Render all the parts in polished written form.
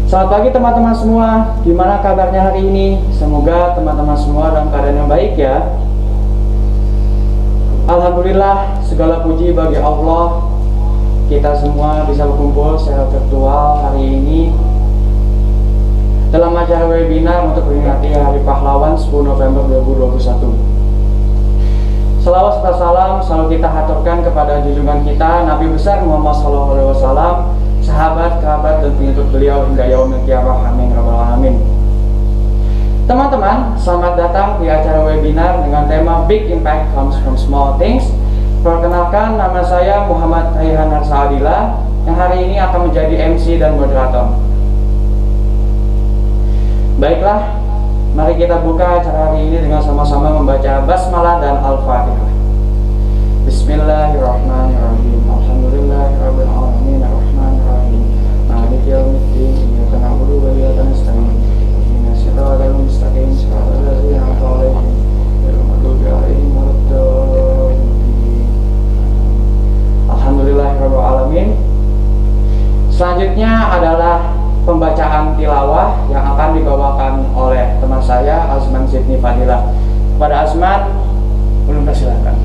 Selamat pagi teman-teman semua, gimana kabarnya hari ini? Semoga teman-teman semua dalam keadaan yang baik ya. Alhamdulillah, segala puji bagi Allah. Kita semua bisa berkumpul secara virtual hari ini dalam acara webinar untuk memperingati Hari Pahlawan 10 November 2021. Selawat serta salam selalu kita haturkan kepada junjungan kita Nabi besar Muhammad SAW, sahabat, kerabat, dan pengikut beliau hingga yaumil qiyamah. Amin rabbal alamin. Teman-teman, selamat datang di acara webinar dengan tema Big Impact Comes from Small Things. Perkenalkan, nama saya Muhammad Raihan Harsaadila yang hari ini akan menjadi MC dan moderator. Baiklah, mari kita buka acara hari ini dengan sama-sama membaca basmalah dan al-fatihah. Bismillahirrahmanirrahim. Alhamdulillahirabbil alamin arrahmanirrahim maliki yaumiddin iyyaka na'budu wa iyyaka nasta'in ihdinas siratal mustaqim siratal ladzina an'amta 'alaihim ghairil maghdubi 'alaihim waladdallin. Alhamdulillahirabbil alamin. Selanjutnya adalah pembacaan tilawah yang akan dibawakan oleh teman saya Azman Sidni Fadilah. Kepada Azman, ulun persilakan.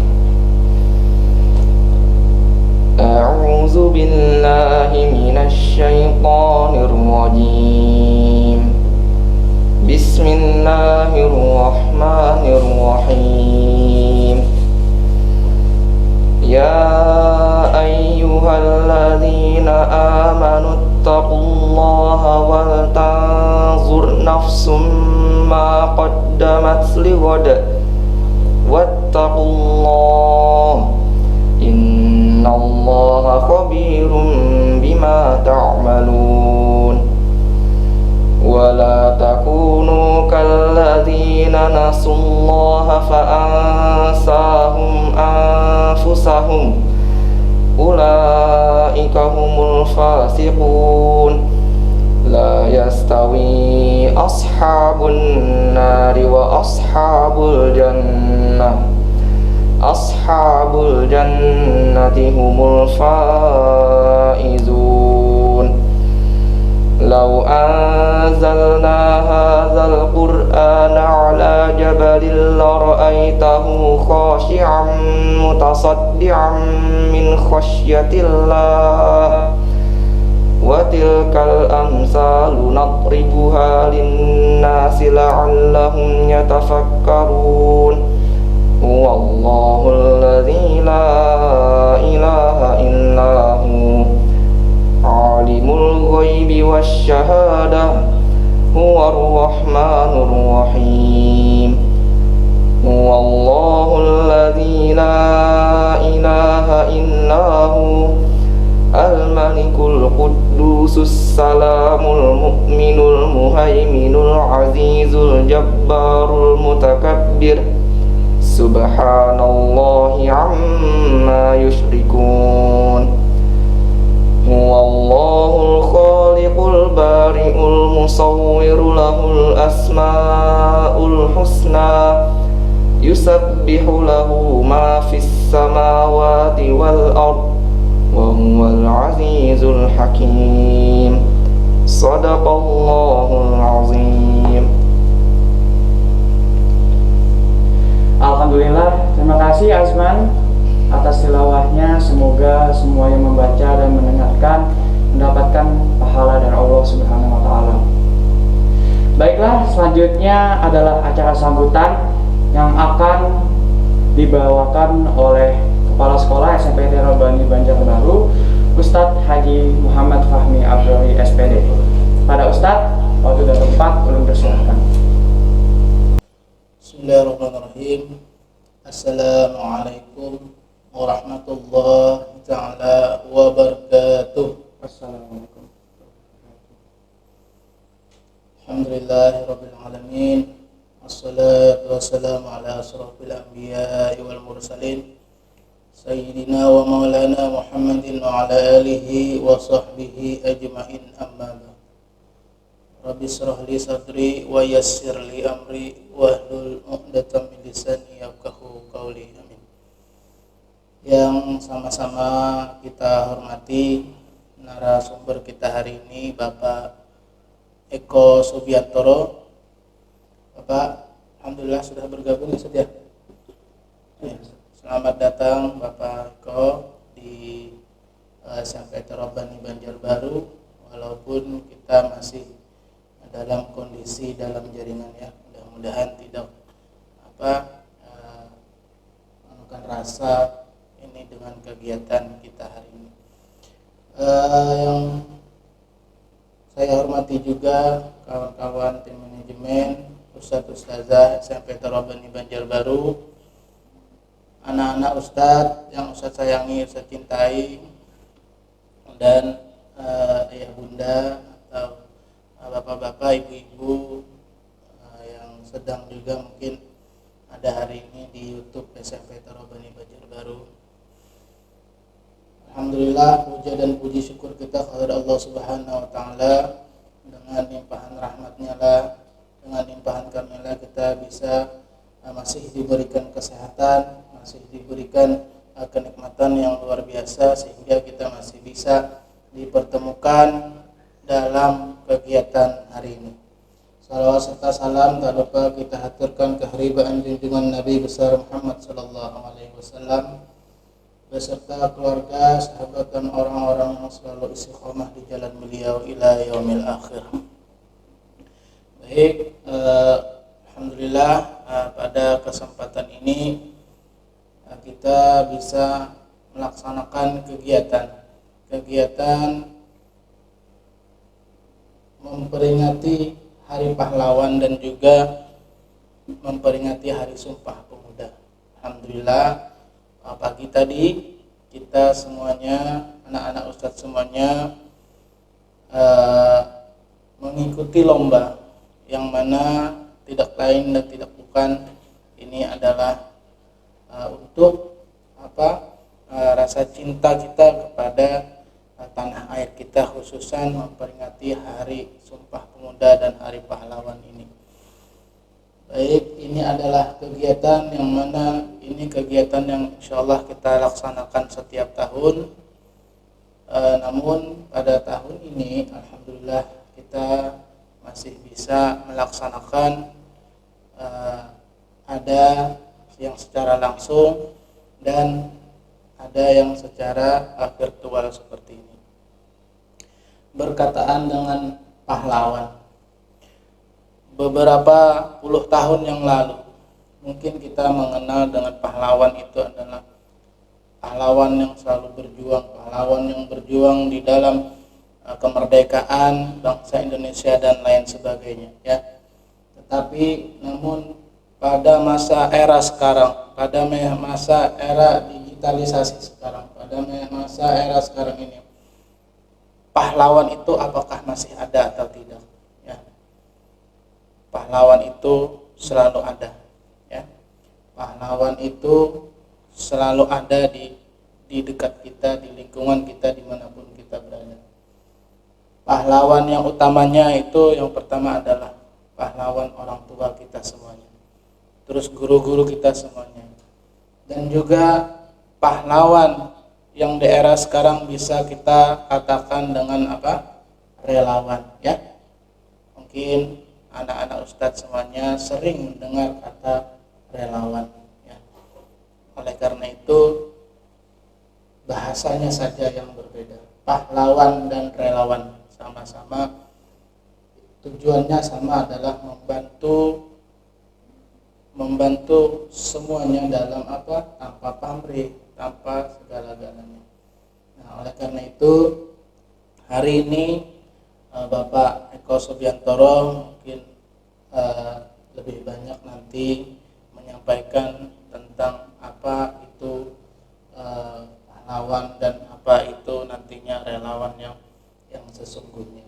A'udzu billahi minasy syaithanir rajim. Bismillahirrahmanirrahim. Ya ayyuhalladzina amanu taqullaha wal tanzur nafsum ma qaddamat lighad wattaqullaha innallaha khabirum bima ta'malun. Wala takunu kalladzina nasullaha fa'ansahum anfusahum ulaika humul fasiqun. La yastawi ashabun nari wa ashabul jannah. Ashabul jannati humul faizun. Lau anzalna hadzal qur'ana ala jabalin la ra'aitahu khashi'an mutasaddian min khasyatillah. Wa tilkal amsalu nadribuha linnasi la'allahum yatafakkarun. Huwallahul ladzi la ilaha illahu alimul ghaibi wasyahadah huwar rahmanur rahim. Huwallahul ladzi la ilaha illahu al-malikul quddusus salamul mu'minul muhaiminul azizul jabbarul mutakabbir. Subhanallahi amma yushrikun. Huwallahul khaliqul bari'ul musawwiru lahul asma'ul husna. Yusabbihu lahu ma fis samawati wal ard wa huwal azizul hakim. Shadaqallahul azim. Alhamdulillah, terima kasih Azman atas tilawahnya. Semoga semua yang membaca dan mendengarkan mendapatkan pahala dari Allah Subhanahu wa taala. Baiklah, selanjutnya adalah acara sambutan yang akan dibawakan oleh Kepala Sekolah SMP Terobani Banjarbaru, Ustadz Haji Muhammad Fahmi Abdulli SPD. Pada Ustadz, waktu dan tempat belum persilahkan. Bismillahirrahmanirrahim. Assalamualaikum warahmatullahi ta'ala wabarakatuh. Assalamualaikum. Alhamdulillahirabbil alamin. Wassalatu wassalamu ala asrofil anbiya'i wal mursalin Sayyidina wa maulana Muhammadin wa ala alihi wa sahbihi ajma'in, amma ba'd. Rabbi shrah li sadri wa yassir li amri wahlul 'uqdatam min lisani yafqahu qawli. Amin. Yang sama-sama kita hormati narasumber kita hari ini, Bapak Eko Subiantoro. Bapak, alhamdulillah sudah bergabung ya Ustaz ya. Selamat datang Bapak Eko di SMP Terobani Banjarbaru, walaupun kita masih dalam kondisi dalam jaringan ya. Mudah-mudahan tidak menekan rasa ini dengan kegiatan kita hari ini. Yang saya hormati juga kawan-kawan tim manajemen, Ustadz Ustazah SMP Terobani Banjarbaru, anak-anak Ustadz yang Ustadz sayangi, Ustadz cintai, dan ayah bunda atau bapak-bapak, ibu-ibu yang sedang juga mungkin ada hari ini di YouTube SMP Terobani Banjarbaru. Alhamdulillah, puja dan puji syukur kita kepada Allah Subhanahu wa taala. Dengan limpahan rahmatnya lah, dengan limpahan karunia kita bisa masih diberikan kesehatan, masih diberikan kenikmatan yang luar biasa, sehingga kita masih bisa dipertemukan dalam kegiatan hari ini. Salawat serta salam tak lupa kita haturkan keharibaan junjungan Nabi besar Muhammad sallallahu alaihi wasallam beserta keluarga, sahabat dan orang-orang yang selalu istiqomah di jalan beliau ila yaumil akhir. Baik, alhamdulillah pada kesempatan ini kita bisa melaksanakan kegiatan memperingati Hari Pahlawan dan juga memperingati Hari Sumpah Pemuda. Alhamdulillah, pagi tadi kita semuanya, anak-anak Ustadz semuanya mengikuti lomba yang mana tidak lain dan tidak bukan ini adalah untuk rasa cinta kita kepada tanah air kita, khususan memperingati Hari Sumpah Pemuda dan Hari Pahlawan ini. Baik, ini adalah kegiatan yang mana ini kegiatan yang insyaallah kita laksanakan setiap tahun. Namun pada tahun ini alhamdulillah kita masih bisa melaksanakan ada yang secara langsung dan ada yang secara virtual seperti ini. Berkataan dengan pahlawan. Beberapa puluh tahun yang lalu mungkin kita mengenal dengan pahlawan itu adalah pahlawan yang selalu berjuang, pahlawan yang berjuang di dalam kemerdekaan bangsa Indonesia dan lain sebagainya ya. Tetapi namun pada masa era sekarang, pada masa era digitalisasi sekarang, pada masa era sekarang ini, pahlawan itu apakah masih ada atau tidak? Pahlawan itu selalu ada ya. Pahlawan itu selalu ada di dekat kita, di lingkungan kita, dimanapun kita berada. Pahlawan yang utamanya itu yang pertama adalah pahlawan orang tua kita semuanya, terus guru-guru kita semuanya, dan juga pahlawan yang di era sekarang bisa kita katakan dengan relawan ya. Mungkin anak-anak Ustadz semuanya sering mendengar kata relawan ya. Oleh karena itu bahasanya saja yang berbeda. Pahlawan dan relawan sama-sama tujuannya sama, adalah membantu semuanya dalam tanpa pamrih, tanpa segala-galanya. Nah, oleh karena itu hari ini Bapak Eko Subiantoro mungkin lebih banyak nanti menyampaikan tentang apa itu pahlawan dan apa itu nantinya relawan yang sesungguhnya.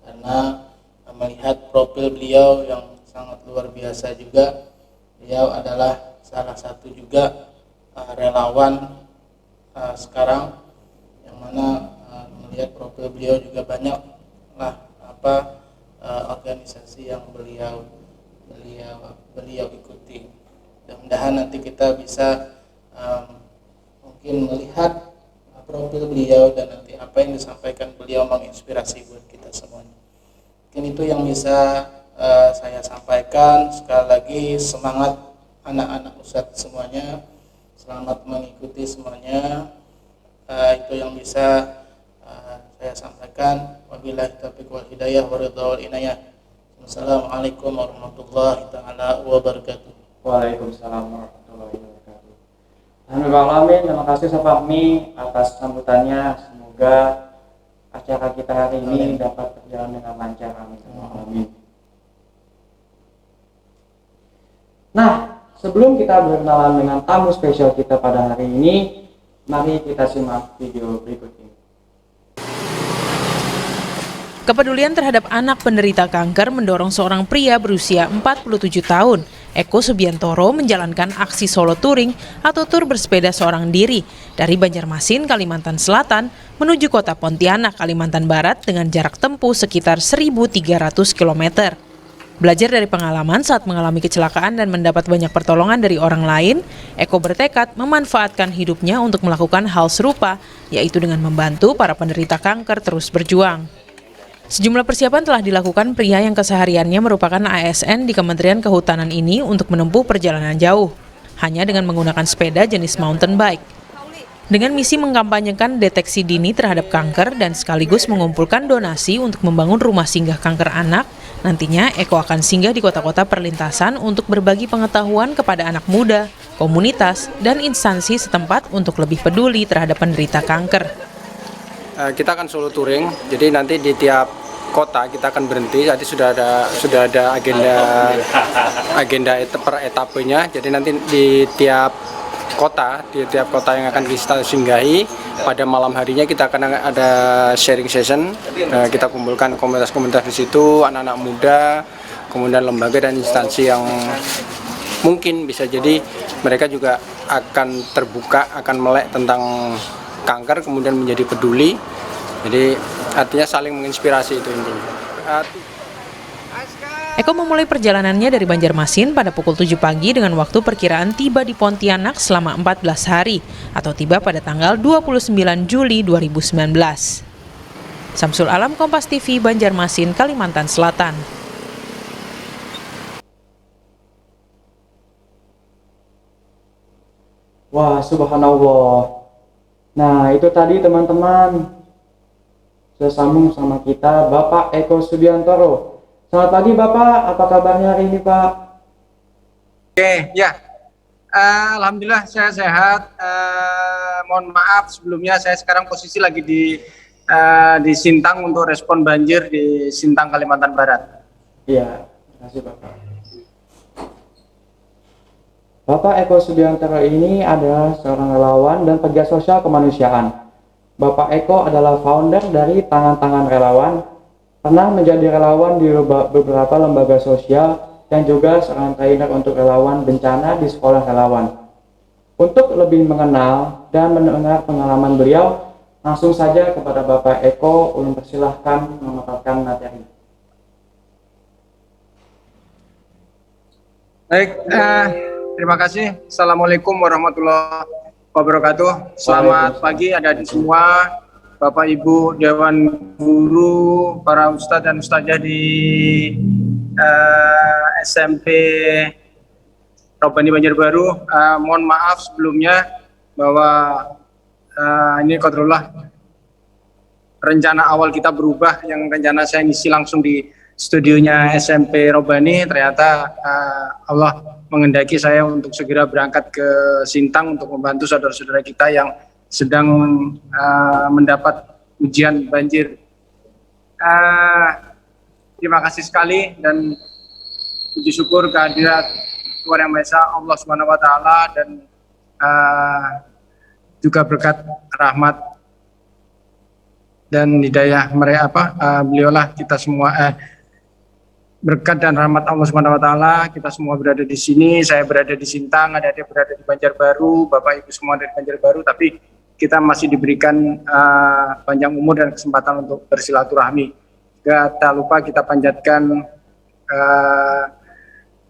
Karena melihat profil beliau yang sangat luar biasa juga, beliau adalah salah satu juga relawan sekarang, yang mana melihat profil beliau juga banyak organisasi yang beliau ikuti. Mudah-mudahan nanti kita bisa mungkin melihat profil beliau dan nanti apa yang disampaikan beliau menginspirasi buat kita semuanya. Mungkin itu yang bisa saya sampaikan. Sekali lagi semangat anak-anak Ustadz semuanya, selamat mengikuti semuanya. Itu yang bisa saya sampaikan. Wabillahi taufiq wal hidayah wa ridha wal inayah. Assalamualaikum warahmatullahi taala wabarakatuh. Waalaikumsalam warahmatullahi wabarakatuh. Alhamdulillah, terima kasih Ustaz Fahmi atas sambutannya. Semoga acara kita hari ini dapat berjalan dengan lancar. Amin. Nah, sebelum kita berkenalan dengan tamu spesial kita pada hari ini, mari kita simak video berikut ini. Kepedulian terhadap anak penderita kanker mendorong seorang pria berusia 47 tahun, Eko Subiantoro, menjalankan aksi solo touring atau tur bersepeda seorang diri dari Banjarmasin, Kalimantan Selatan menuju kota Pontianak, Kalimantan Barat dengan jarak tempuh sekitar 1.300 km. Belajar dari pengalaman saat mengalami kecelakaan dan mendapat banyak pertolongan dari orang lain, Eko bertekad memanfaatkan hidupnya untuk melakukan hal serupa, yaitu dengan membantu para penderita kanker terus berjuang. Sejumlah persiapan telah dilakukan pria yang kesehariannya merupakan ASN di Kementerian Kehutanan ini untuk menempuh perjalanan jauh, hanya dengan menggunakan sepeda jenis mountain bike. Dengan misi mengkampanyekan deteksi dini terhadap kanker dan sekaligus mengumpulkan donasi untuk membangun rumah singgah kanker anak, nantinya Eko akan singgah di kota-kota perlintasan untuk berbagi pengetahuan kepada anak muda, komunitas, dan instansi setempat untuk lebih peduli terhadap penderita kanker. Kita akan solo touring, jadi nanti di tiap kota kita akan berhenti. Jadi sudah ada agenda per etapenya. Jadi nanti di tiap kota yang akan kita singgahi, pada malam harinya kita akan ada sharing session. Kita kumpulkan komunitas-komunitas di situ, anak-anak muda, kemudian lembaga dan instansi yang mungkin bisa jadi mereka juga akan terbuka, akan melek tentang kanker, kemudian menjadi peduli. Jadi artinya saling menginspirasi itu intinya. Eko memulai perjalanannya dari Banjarmasin pada pukul 7 pagi dengan waktu perkiraan tiba di Pontianak selama 14 hari atau tiba pada tanggal 29 Juli 2019. Samsul Alam, Kompas TV, Banjarmasin, Kalimantan Selatan. Wah, subhanallah. Nah, itu tadi teman-teman, sudah sambung sama kita Bapak Eko Subiantoro. Selamat pagi Bapak, apa kabarnya hari ini Pak? Oke, ya. Alhamdulillah saya sehat. Mohon maaf sebelumnya, saya sekarang posisi lagi di Sintang untuk respon banjir di Sintang, Kalimantan Barat. Iya, terima kasih Bapak. Bapak Eko Subiantoro ini adalah seorang relawan dan pegiat sosial kemanusiaan. Bapak Eko adalah founder dari Tangan-Tangan Relawan, pernah menjadi relawan di beberapa lembaga sosial dan juga seorang trainer untuk relawan bencana di sekolah relawan. Untuk lebih mengenal dan mendengar pengalaman beliau, langsung saja kepada Bapak Eko, ulun persilahkan memaparkan materi. Baik, terima kasih. Assalamualaikum warahmatullahi wabarakatuh. Selamat pagi adik-adik semua, Bapak Ibu Dewan Guru, para ustadz dan ustadzah di SMP Robani Banjarbaru. Mohon maaf sebelumnya bahwa ini qadarullah rencana awal kita berubah, yang rencana saya ngisi langsung di studionya SMP Robani, ternyata Allah mengendaki saya untuk segera berangkat ke Sintang untuk membantu saudara-saudara kita yang sedang mendapat ujian banjir. Terima kasih sekali dan puji syukur kehadirat Tuhan Yang Maha Esa, Allah Subhanahu wa taala, dan juga berkat rahmat dan hidayah mereka beliaulah kita semua berkat dan rahmat Allah Subhanahu wa taala kita semua berada di sini. Saya berada di Sintang, adik-adik berada di Banjarbaru, Bapak Ibu semua dari Banjarbaru, tapi kita masih diberikan panjang umur dan kesempatan untuk bersilaturahmi. Gak tak lupa kita panjatkan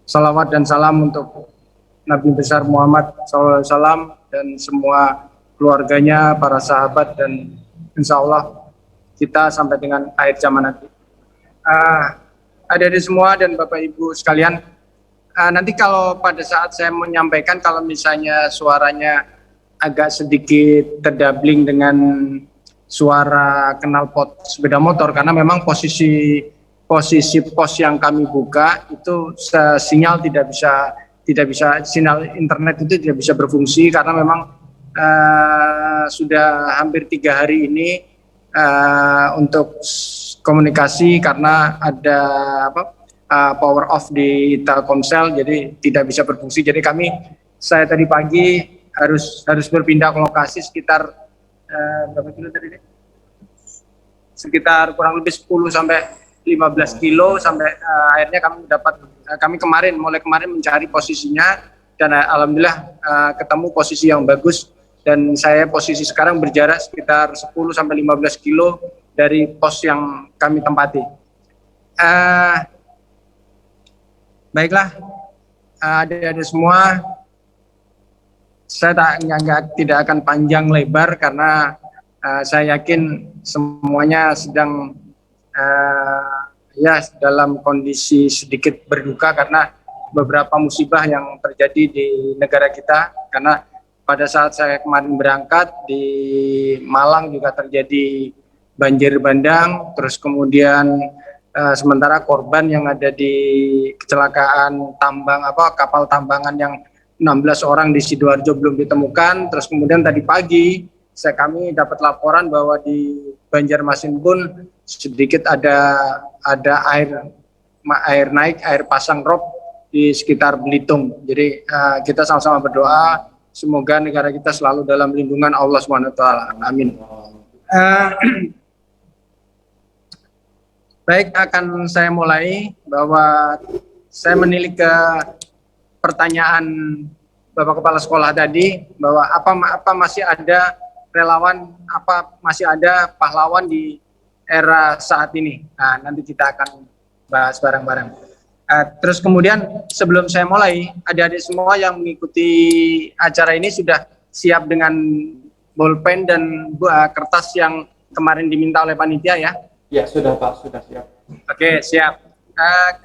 salawat dan salam untuk Nabi besar Muhammad SAW dan semua keluarganya, para sahabat, dan insya Allah kita sampai dengan akhir zaman nanti. adik-adik semua dan Bapak Ibu sekalian, nanti kalau pada saat saya menyampaikan, kalau misalnya suaranya agak sedikit terdabling dengan suara knalpot sepeda motor, karena memang posisi pos yang kami buka itu sinyal tidak bisa sinyal internet itu tidak bisa berfungsi, karena memang sudah hampir 3 hari ini untuk komunikasi karena ada power off di Telkomsel, jadi tidak bisa berfungsi. Jadi saya tadi pagi harus berpindah ke lokasi sekitar berapa kilo tadi? Sekitar kurang lebih 10 sampai 15 kilo sampai akhirnya kami mulai kemarin mencari posisinya, dan alhamdulillah ketemu posisi yang bagus, dan saya posisi sekarang berjarak sekitar 10 sampai 15 kilo dari pos yang kami tempati. Baiklah, adik-adik semua, saya tidak akan panjang lebar karena saya yakin semuanya sedang dalam kondisi sedikit berduka karena beberapa musibah yang terjadi di negara kita. Karena pada saat saya kemarin berangkat di Malang juga terjadi banjir bandang, terus kemudian sementara korban yang ada di kecelakaan kapal tambangan yang 16 orang di Sidoarjo belum ditemukan. Terus kemudian tadi pagi kami dapat laporan bahwa di Banjarmasin pun sedikit ada air naik, air pasang rob di sekitar Belitung. Jadi kita sama-sama berdoa semoga negara kita selalu dalam lindungan Allah SWT. Amin. Baik, akan saya mulai bahwa saya menilik ke pertanyaan Bapak Kepala Sekolah tadi, bahwa apa masih ada relawan, apa masih ada pahlawan di era saat ini. Nah, nanti kita akan bahas bareng-bareng. Terus kemudian sebelum saya mulai, adik-adik semua yang mengikuti acara ini sudah siap dengan bolpen dan kertas yang kemarin diminta oleh panitia ya? Ya, sudah Pak, sudah siap. Oke, siap.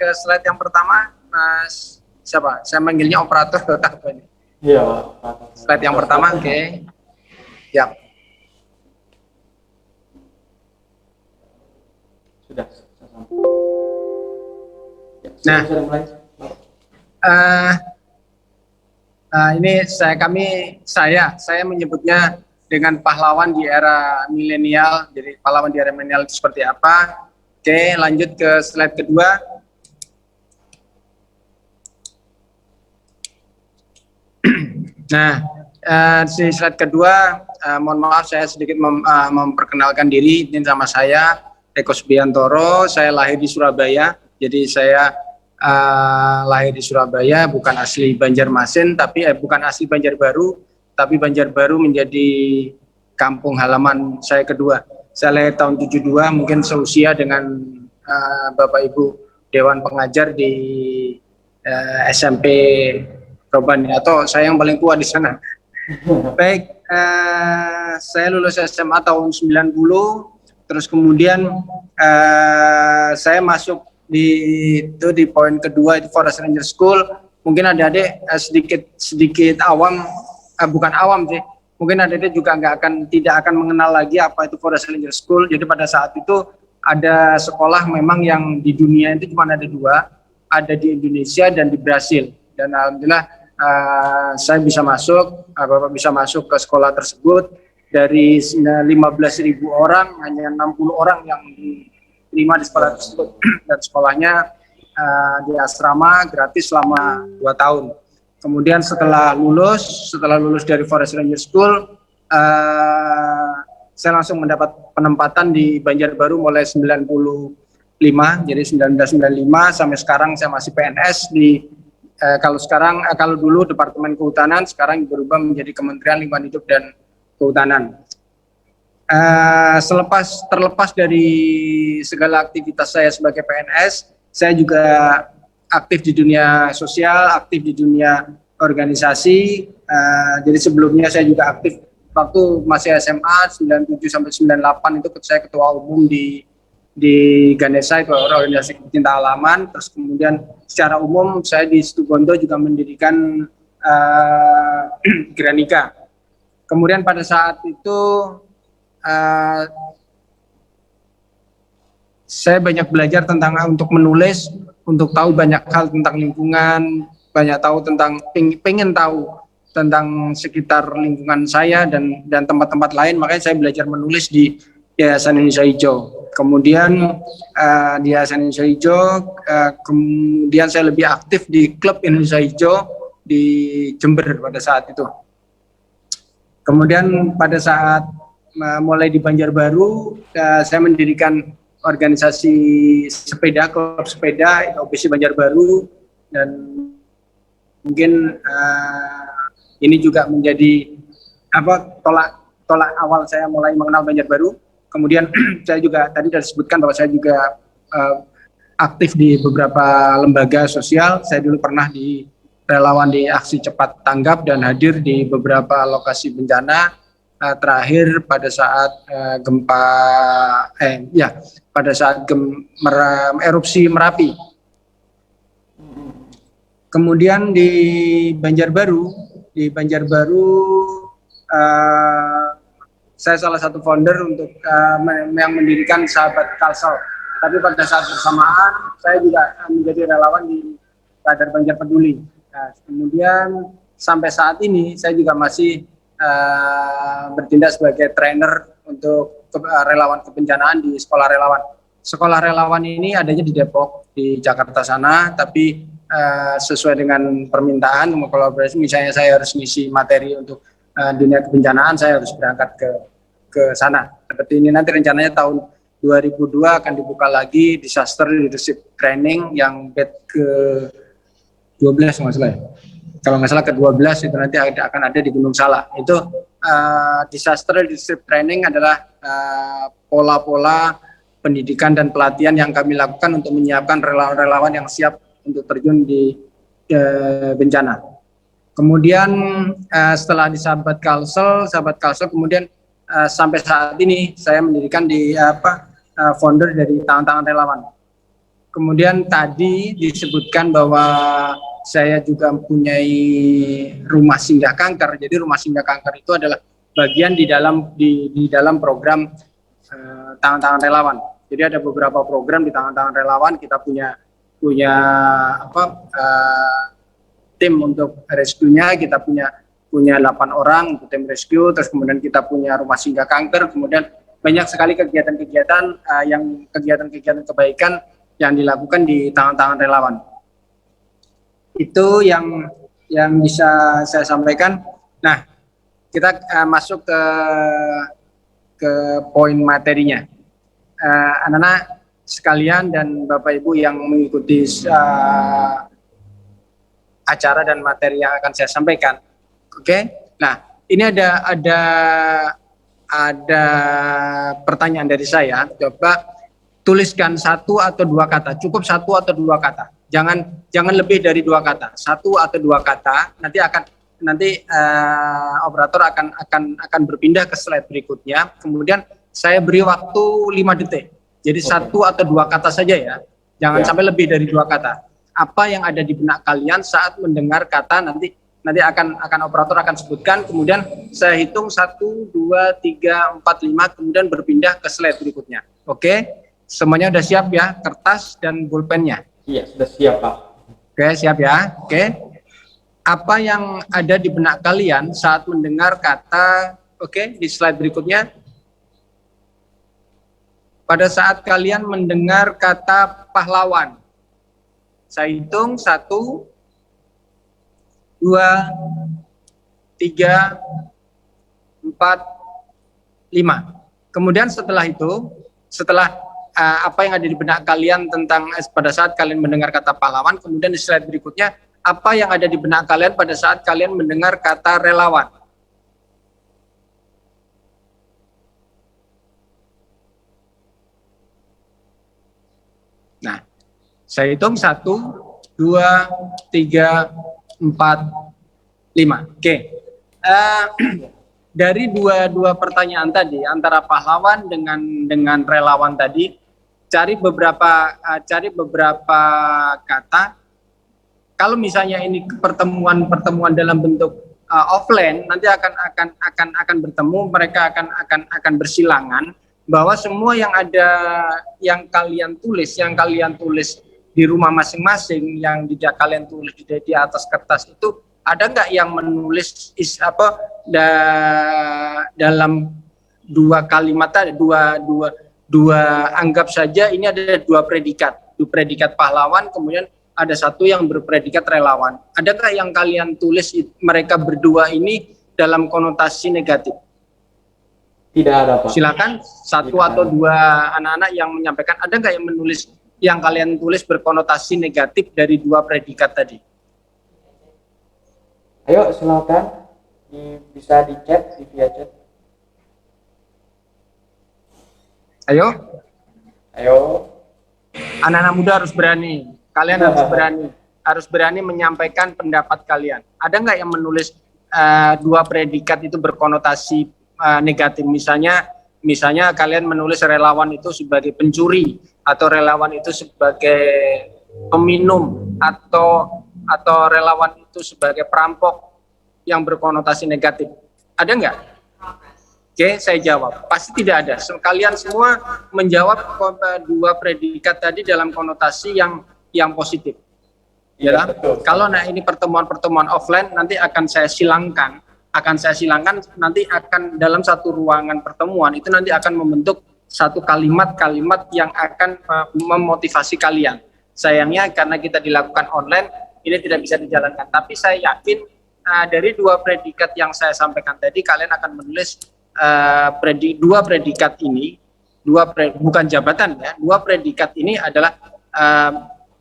Ke slide yang pertama, Mas siapa? Saya manggilnya operator atau apa ini? Iya, Pak. Slide yang pertama, oke. Ya. Sudah. Ya, Nah, sudah mulai. ini saya menyebutnya dengan pahlawan di era milenial. Jadi pahlawan di era milenial itu seperti apa? Oke, lanjut ke slide kedua. Nah, di slide kedua, mohon maaf saya sedikit memperkenalkan diri. Ini sama saya Eko Subiantoro. Saya lahir di Surabaya. Jadi saya lahir di Surabaya, bukan asli Banjarmasin, tapi bukan asli Banjarbaru, tapi Banjarbaru menjadi kampung halaman saya kedua. Saya lahir tahun 72, mungkin seusia dengan Bapak Ibu Dewan Pengajar di SMP Robani, atau saya yang paling tua di sana. Baik, saya lulus SMA tahun 90, terus kemudian saya masuk di poin kedua itu Forest Ranger School. Mungkin adik-adik sedikit awam, bukan awam sih, mungkin adik-adik juga tidak akan mengenal lagi apa itu Forest Ranger School. Jadi pada saat itu ada sekolah memang yang di dunia itu cuma ada 2, ada di Indonesia dan di Brasil. Dan alhamdulillah saya bisa masuk, Bapak bisa masuk ke sekolah tersebut. Dari 15.000 orang hanya 60 orang yang diterima di sekolah tersebut, dan sekolahnya di asrama gratis selama 2 tahun. Kemudian setelah lulus dari Forest Ranger School, saya langsung mendapat penempatan di Banjarbaru mulai 95. Jadi 1995 sampai sekarang saya masih PNS di kalau dulu Departemen Kehutanan, sekarang berubah menjadi Kementerian Lingkungan Hidup dan Kehutanan. Terlepas dari segala aktivitas saya sebagai PNS, saya juga aktif di dunia sosial, aktif di dunia organisasi. Jadi sebelumnya saya juga aktif waktu masih SMA 97 sampai 98 itu saya ketua umum di di Ganesha itu organisasi pecinta halaman. Terus kemudian secara umum saya di Situbondo juga mendirikan Granika. Kemudian pada saat itu saya banyak belajar tentang untuk menulis, untuk tahu banyak hal tentang lingkungan, banyak tahu tentang pengen tahu tentang sekitar lingkungan saya dan tempat-tempat lain. Makanya saya belajar menulis di Yayasan Indonesia Hijau. Kemudian di Yayasan Indonesia Hijau, kemudian saya lebih aktif di klub Indonesia Hijau di Jember pada saat itu. Kemudian pada saat mulai di Banjarbaru, saya mendirikan organisasi sepeda, klub sepeda, OPC Banjarbaru, dan mungkin ini juga menjadi tolak awal saya mulai mengenal Banjarbaru. Kemudian saya juga tadi sudah disebutkan bahwa saya juga aktif di beberapa lembaga sosial. Saya dulu pernah di relawan di aksi cepat tanggap dan hadir di beberapa lokasi bencana. Terakhir pada saat erupsi Merapi. Kemudian di Banjarbaru saya salah satu founder untuk yang mendirikan Sahabat Kalsel. Tapi pada saat bersamaan saya juga menjadi relawan di Radar Banjar Peduli. Nah, kemudian sampai saat ini saya juga masih bertindak sebagai trainer untuk relawan kebencanaan di sekolah relawan. Sekolah relawan ini adanya di Depok, di Jakarta sana, tapi sesuai dengan permintaan kolaborasi, misalnya saya harus ngisi materi untuk dunia kebencanaan, saya harus berangkat ke sana. Seperti ini nanti rencananya tahun 2002 akan dibuka lagi Disaster Leadership Training yang batch ke-12 kalau nggak salah ke-12 itu nanti akan ada di Gunung Salak. Itu Disaster Leadership Training adalah pola-pola pendidikan dan pelatihan yang kami lakukan untuk menyiapkan relawan-relawan yang siap untuk terjun di bencana. Kemudian setelah di Sahabat Kalsel kemudian sampai saat ini saya mendirikan di founder dari Tangan-Tangan Relawan. Kemudian tadi disebutkan bahwa saya juga mempunyai rumah singgah kanker. Jadi rumah singgah kanker itu adalah bagian di dalam program Tangan-Tangan Relawan. Jadi ada beberapa program di Tangan-Tangan Relawan. Kita punya tim untuk rescue-nya. Kita punya 8 orang untuk tim rescue. Terus kemudian kita punya rumah singgah kanker. Kemudian banyak sekali kegiatan-kegiatan kegiatan kebaikan yang dilakukan di Tangan-Tangan Relawan. Itu yang bisa saya sampaikan. Nah, kita masuk ke poin materinya. Anak-anak sekalian dan Bapak Ibu yang mengikuti acara dan materi yang akan saya sampaikan. Oke. Nah, ini ada pertanyaan dari saya. Coba tuliskan 1 atau 2 kata. Cukup 1 atau 2 kata. Jangan lebih dari 2 kata. 1 atau 2 kata. Nanti operator akan berpindah ke slide berikutnya. Kemudian saya beri waktu 5 detik. Jadi 1 atau 2 kata saja ya. Jangan sampai lebih dari 2 kata. Apa yang ada di benak kalian saat mendengar kata nanti akan operator akan sebutkan. Kemudian saya hitung 1, 2, 3, 4, 5. Kemudian berpindah ke slide berikutnya. Oke? Semuanya sudah siap ya, kertas dan pulpennya. Iya, sudah siap Pak. Oke, siap ya. Oke. Apa yang ada di benak kalian saat mendengar kata, di slide berikutnya. Pada saat kalian mendengar kata pahlawan. Saya hitung 1, 2, 3, 4, 5. Kemudian setelah apa yang ada di benak kalian tentang pada saat kalian mendengar kata pahlawan, kemudian di slide berikutnya apa yang ada di benak kalian pada saat kalian mendengar kata relawan. Nah, saya hitung 1, 2, 3, 4, 5. Oke. Dari dua pertanyaan tadi antara pahlawan dengan relawan tadi, cari beberapa kata. Kalau misalnya ini pertemuan dalam bentuk offline, nanti akan bertemu, mereka akan bersilangan bahwa semua yang kalian tulis di rumah masing-masing, yang kalian tulis di atas kertas itu, ada nggak yang menulis dalam dua kalimat tadi, dua anggap saja ini ada dua predikat pahlawan, kemudian ada satu yang berpredikat relawan. Adakah yang kalian tulis mereka berdua ini dalam konotasi negatif? Tidak ada, Pak. Silakan satu Tidak atau ada. dua anak-anak yang menyampaikan, ada nggak yang menulis yang kalian tulis berkonotasi negatif dari dua predikat tadi? Ayo silakan, bisa di chat, di via chat. Ayo. Anak-anak muda harus berani. Kalian harus berani menyampaikan pendapat kalian. Ada nggak yang menulis dua predikat itu berkonotasi negatif? Misalnya kalian menulis relawan itu sebagai pencuri, atau relawan itu sebagai peminum, atau relawan itu sebagai perampok yang berkonotasi negatif. Ada nggak? Oke, saya jawab. Pasti tidak ada. Kalian semua menjawab dua predikat tadi dalam konotasi yang positif. Ya, betul. kalau ini pertemuan offline, nanti akan saya silangkan nanti akan dalam satu ruangan pertemuan itu nanti akan membentuk satu kalimat-kalimat yang akan memotivasi kalian. Sayangnya karena kita dilakukan online, ini tidak bisa dijalankan. Tapi saya yakin dari dua predikat yang saya sampaikan tadi, kalian akan menulis dua predikat ini, bukan jabatan ya, dua predikat ini adalah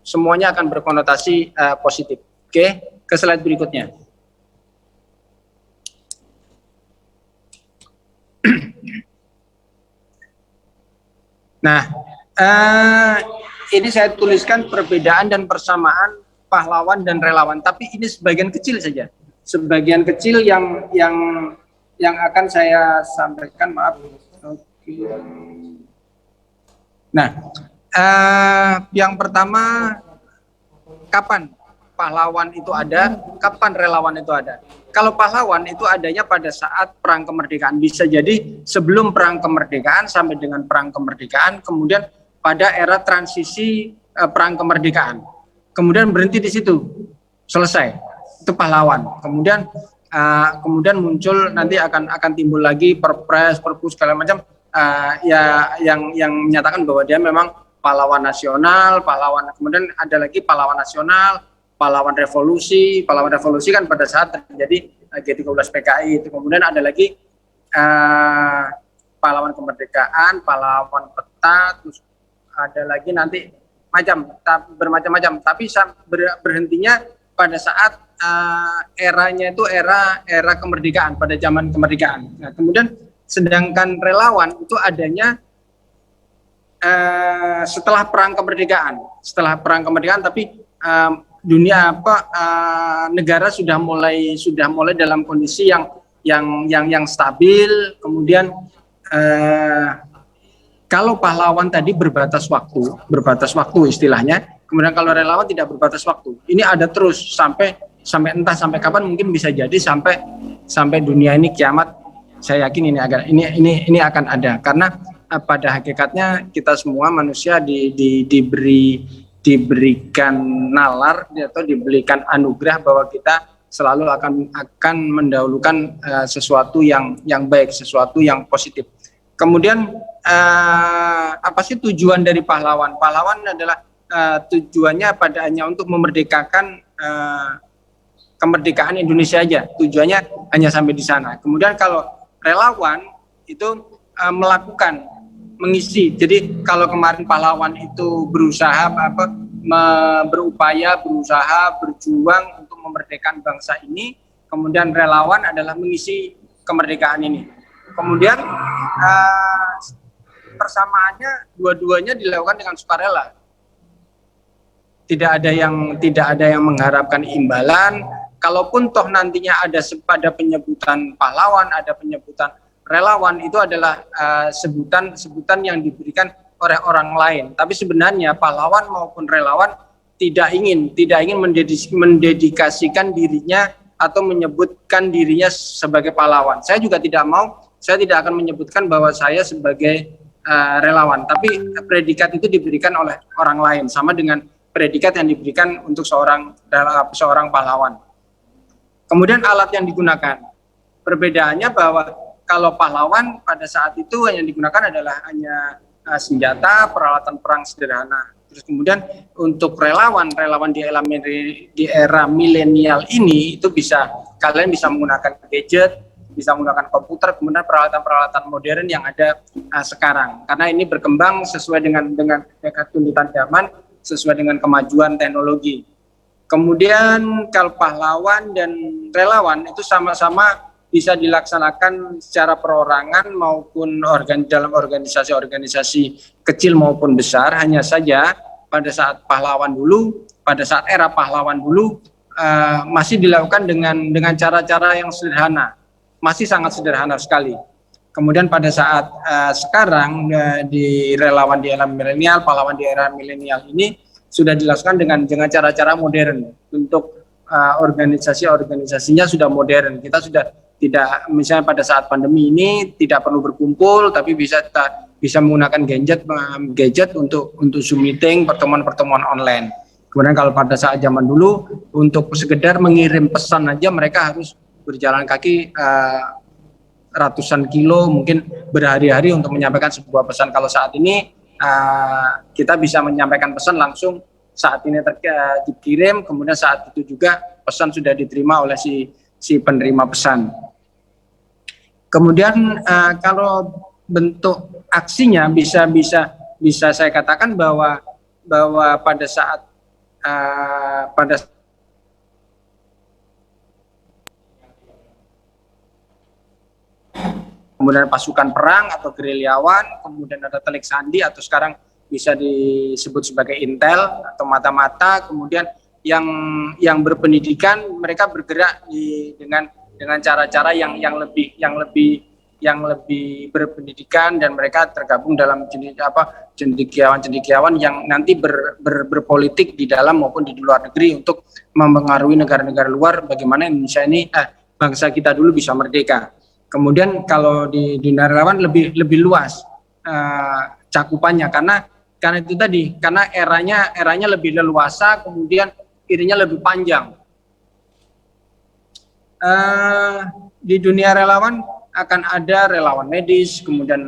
semuanya akan berkonotasi positif. Oke, ke slide berikutnya. Nah, ini saya tuliskan perbedaan dan persamaan pahlawan dan relawan, tapi ini sebagian kecil saja. Sebagian kecil yang akan saya sampaikan, maaf. Oke. Nah, yang pertama, kapan pahlawan itu ada, kapan relawan itu ada? Kalau pahlawan itu adanya pada saat perang kemerdekaan, bisa jadi sebelum perang kemerdekaan sampai dengan perang kemerdekaan, kemudian pada era transisi perang kemerdekaan, kemudian berhenti di situ, selesai, itu pahlawan. Kemudian muncul, nanti akan timbul lagi perpres, perpu segala macam yang menyatakan bahwa dia memang pahlawan nasional, kemudian ada lagi pahlawan nasional, pahlawan revolusi kan pada saat terjadi G13 PKI itu. Kemudian ada lagi pahlawan kemerdekaan, pahlawan peta, terus ada lagi nanti bermacam-macam, tapi berhentinya pada saat eranya itu era kemerdekaan, pada zaman kemerdekaan. Nah, kemudian sedangkan relawan itu adanya setelah perang kemerdekaan, tapi negara sudah mulai dalam kondisi yang stabil. Kemudian kalau pahlawan tadi berbatas waktu istilahnya, kemudian kalau relawan tidak berbatas waktu. Ini ada terus sampai entah sampai kapan, mungkin bisa jadi sampai dunia ini kiamat. Saya yakin ini akan ada, karena pada hakikatnya kita semua manusia diberikan nalar atau diberikan anugerah bahwa kita selalu akan mendahulukan sesuatu yang baik, sesuatu yang positif. Kemudian apa sih tujuan dari pahlawan? Pahlawan adalah tujuannya hanya untuk memerdekakan kemerdekaan Indonesia aja. Tujuannya hanya sampai di sana. Kemudian kalau relawan itu mengisi. Jadi kalau kemarin pahlawan itu berusaha berjuang untuk memerdekakan bangsa ini, kemudian relawan adalah mengisi kemerdekaan ini. Kemudian persamaannya dua-duanya dilakukan dengan sukarela. Tidak ada yang mengharapkan imbalan. Kalaupun toh nantinya ada penyebutan pahlawan, ada penyebutan relawan, itu adalah sebutan yang diberikan orang lain. Tapi sebenarnya pahlawan maupun relawan tidak ingin mendedikasikan dirinya atau menyebutkan dirinya sebagai pahlawan. Saya juga tidak mau, saya tidak akan menyebutkan bahwa saya sebagai relawan, tapi predikat itu diberikan oleh orang lain, sama dengan predikat yang diberikan untuk seorang pahlawan. Kemudian alat yang digunakan, perbedaannya bahwa kalau pahlawan pada saat itu yang digunakan adalah hanya senjata, peralatan perang sederhana. Terus kemudian untuk relawan di era milenial ini itu kalian bisa menggunakan gadget, bisa menggunakan komputer, kemudian peralatan-peralatan modern yang ada sekarang. Karena ini berkembang sesuai dengan tuntutan zaman, sesuai dengan kemajuan teknologi. Kemudian kalau pahlawan dan relawan itu sama-sama bisa dilaksanakan secara perorangan maupun dalam organisasi-organisasi kecil maupun besar. Hanya saja pada saat era pahlawan dulu masih dilakukan dengan cara-cara yang sederhana, masih sangat sederhana sekali. Kemudian pada saat sekarang di relawan di era milenial, pahlawan di era milenial ini sudah dilakukan dengan cara-cara modern. Untuk organisasinya sudah modern. Kita sudah tidak, misalnya pada saat pandemi ini tidak perlu berkumpul, tapi bisa menggunakan gadget untuk Zoom meeting, pertemuan online. Kemudian kalau pada saat zaman dulu untuk sekedar mengirim pesan aja mereka harus berjalan kaki ratusan kilo, mungkin berhari-hari untuk menyampaikan sebuah pesan. Kalau saat ini kita bisa menyampaikan pesan langsung saat ini dikirim, kemudian saat itu juga pesan sudah diterima oleh si penerima pesan. Kemudian kalau bentuk aksinya bisa saya katakan bahwa pada saat kemudian pasukan perang atau gerilyawan, kemudian ada telik sandi atau sekarang bisa disebut sebagai intel atau mata-mata, kemudian yang berpendidikan mereka bergerak dengan cara-cara yang lebih berpendidikan, dan mereka tergabung dalam cendekiawan yang nanti berpolitik di dalam maupun di luar negeri untuk mempengaruhi negara-negara luar bagaimana Indonesia ini bangsa kita dulu bisa merdeka. Kemudian kalau di dunia relawan lebih luas cakupannya karena itu tadi, karena eranya lebih leluasa, kemudian irinya lebih panjang. Di dunia relawan akan ada relawan medis, kemudian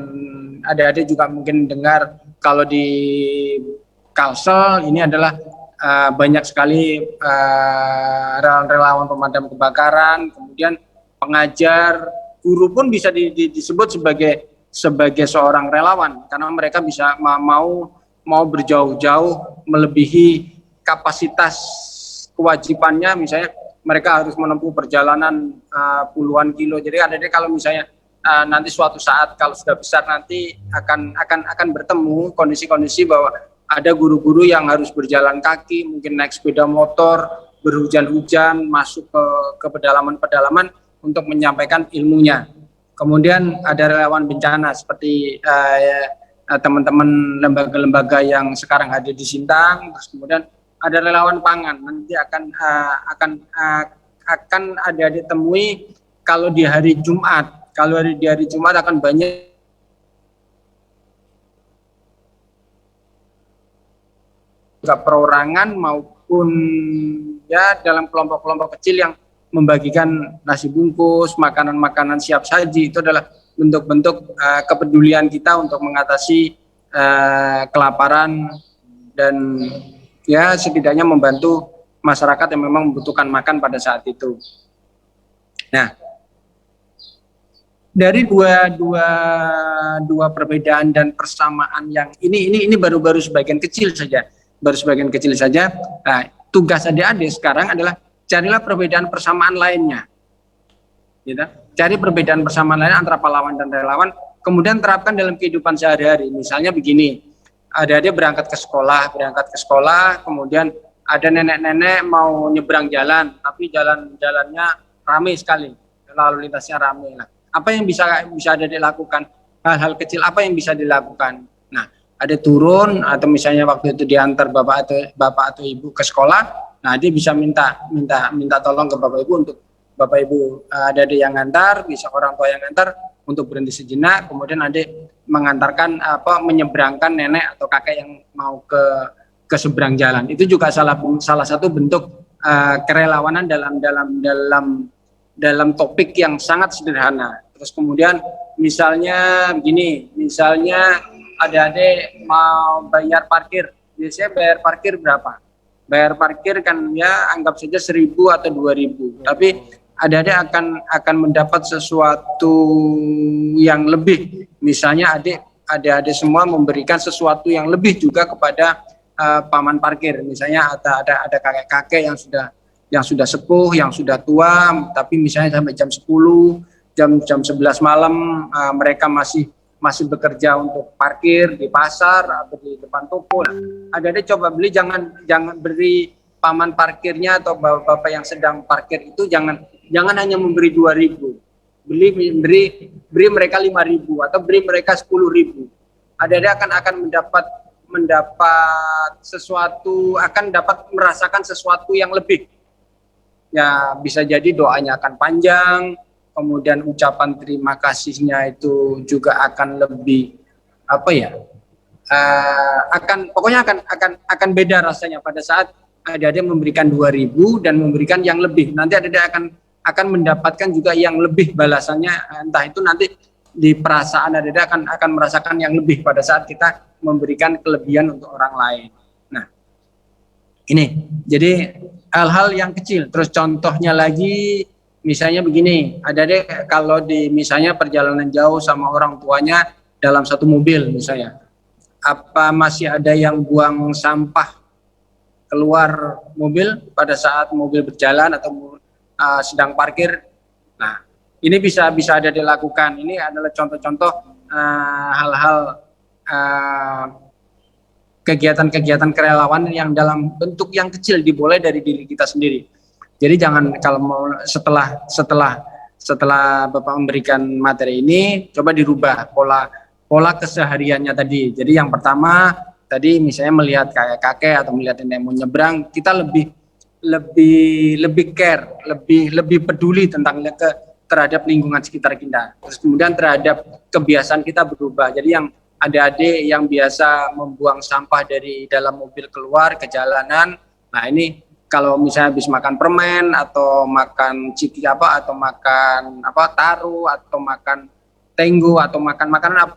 ada juga mungkin dengar kalau di Kalsel ini adalah banyak sekali relawan pemadam kebakaran, kemudian pengajar, guru pun bisa disebut sebagai seorang relawan karena mereka bisa mau berjauh-jauh melebihi kapasitas kewajibannya, misalnya mereka harus menempuh perjalanan puluhan kilo. Jadi adik-adik kalau misalnya nanti suatu saat kalau sudah besar nanti akan bertemu kondisi-kondisi bahwa ada guru-guru yang harus berjalan kaki, mungkin naik sepeda motor, berhujan-hujan, masuk ke pedalaman-pedalaman untuk menyampaikan ilmunya. Kemudian ada relawan bencana seperti teman-teman lembaga-lembaga yang sekarang ada di Sintang. Terus kemudian ada relawan pangan, nanti akan ada ditemui kalau di hari Jumat. Kalau di hari Jumat akan banyak perorangan maupun ya dalam kelompok-kelompok kecil yang membagikan nasi bungkus, makanan-makanan siap saji. Itu adalah bentuk-bentuk kepedulian kita untuk mengatasi kelaparan dan ya setidaknya membantu masyarakat yang memang membutuhkan makan pada saat itu. Nah, dari dua perbedaan dan persamaan yang ini baru sebagian kecil saja, Nah, tugas adik-adik sekarang adalah carilah perbedaan persamaan lainnya. Gitu. Cari perbedaan persamaan lain antara pahlawan dan relawan, kemudian terapkan dalam kehidupan sehari-hari. Misalnya begini, adik-adik berangkat ke sekolah, kemudian ada nenek-nenek mau nyebrang jalan, tapi jalannya ramai sekali, lalu lintasnya ramai. Nah, apa yang bisa adik-adik lakukan? Hal-hal kecil apa yang bisa dilakukan? Nah, ada turun atau misalnya waktu itu diantar bapak atau ibu ke sekolah, nah dia bisa minta tolong ke bapak ibu untuk bapak ibu ada yang ngantar, bisa orang tua yang ngantar untuk berhenti sejenak, kemudian ada mengantarkan menyeberangkan nenek atau kakek yang mau ke seberang jalan. Itu juga salah satu bentuk kerelawanan dalam topik yang sangat sederhana. Terus kemudian misalnya begini, misalnya adik-adik mau bayar parkir, biasanya bayar parkir berapa? Bayar parkir kan ya anggap saja 1.000 atau 2.000, tapi adik-adik akan mendapat sesuatu yang lebih. Misalnya adik-adik semua memberikan sesuatu yang lebih juga kepada paman parkir. Misalnya ada kakek-kakek yang sudah sepuh, yang sudah tua, tapi misalnya sampai jam 10, jam 11 malam mereka masih bekerja untuk parkir di pasar atau di depan toko. Adik-adik coba beli, jangan beri paman parkirnya atau bapak yang sedang parkir itu jangan hanya memberi 2.000, beri mereka 5.000 atau beri mereka 10.000. Adik-adik akan mendapat sesuatu, akan dapat merasakan sesuatu yang lebih. Ya bisa jadi doanya akan panjang, kemudian ucapan terima kasihnya itu juga akan lebih akan beda rasanya pada saat adik-adik memberikan 2.000 dan memberikan yang lebih. Nanti adik-adik akan mendapatkan juga yang lebih balasannya, entah itu nanti di perasaan adik-adik akan merasakan yang lebih pada saat kita memberikan kelebihan untuk orang lain. Nah, ini jadi hal-hal yang kecil. Terus contohnya lagi, misalnya begini, adik-adik kalau misalnya perjalanan jauh sama orang tuanya dalam satu mobil misalnya, apa masih ada yang buang sampah keluar mobil pada saat mobil berjalan atau sedang parkir? Nah, ini bisa ada dilakukan. Ini adalah contoh-contoh hal-hal kegiatan-kegiatan kerelawanan yang dalam bentuk yang kecil dimulai dari diri kita sendiri. Jadi jangan kalau mau setelah Bapak memberikan materi ini, coba dirubah pola kesehariannya tadi. Jadi yang pertama tadi misalnya melihat kakek atau melihat nenek mau nyebrang, kita lebih care, lebih peduli terhadap lingkungan sekitar kita. Terus kemudian terhadap kebiasaan kita berubah. Jadi yang adik-adik yang biasa membuang sampah dari dalam mobil keluar ke jalanan, nah ini kalau misalnya habis makan permen atau makan ciki atau makan taru atau makan tenggo atau makan makanan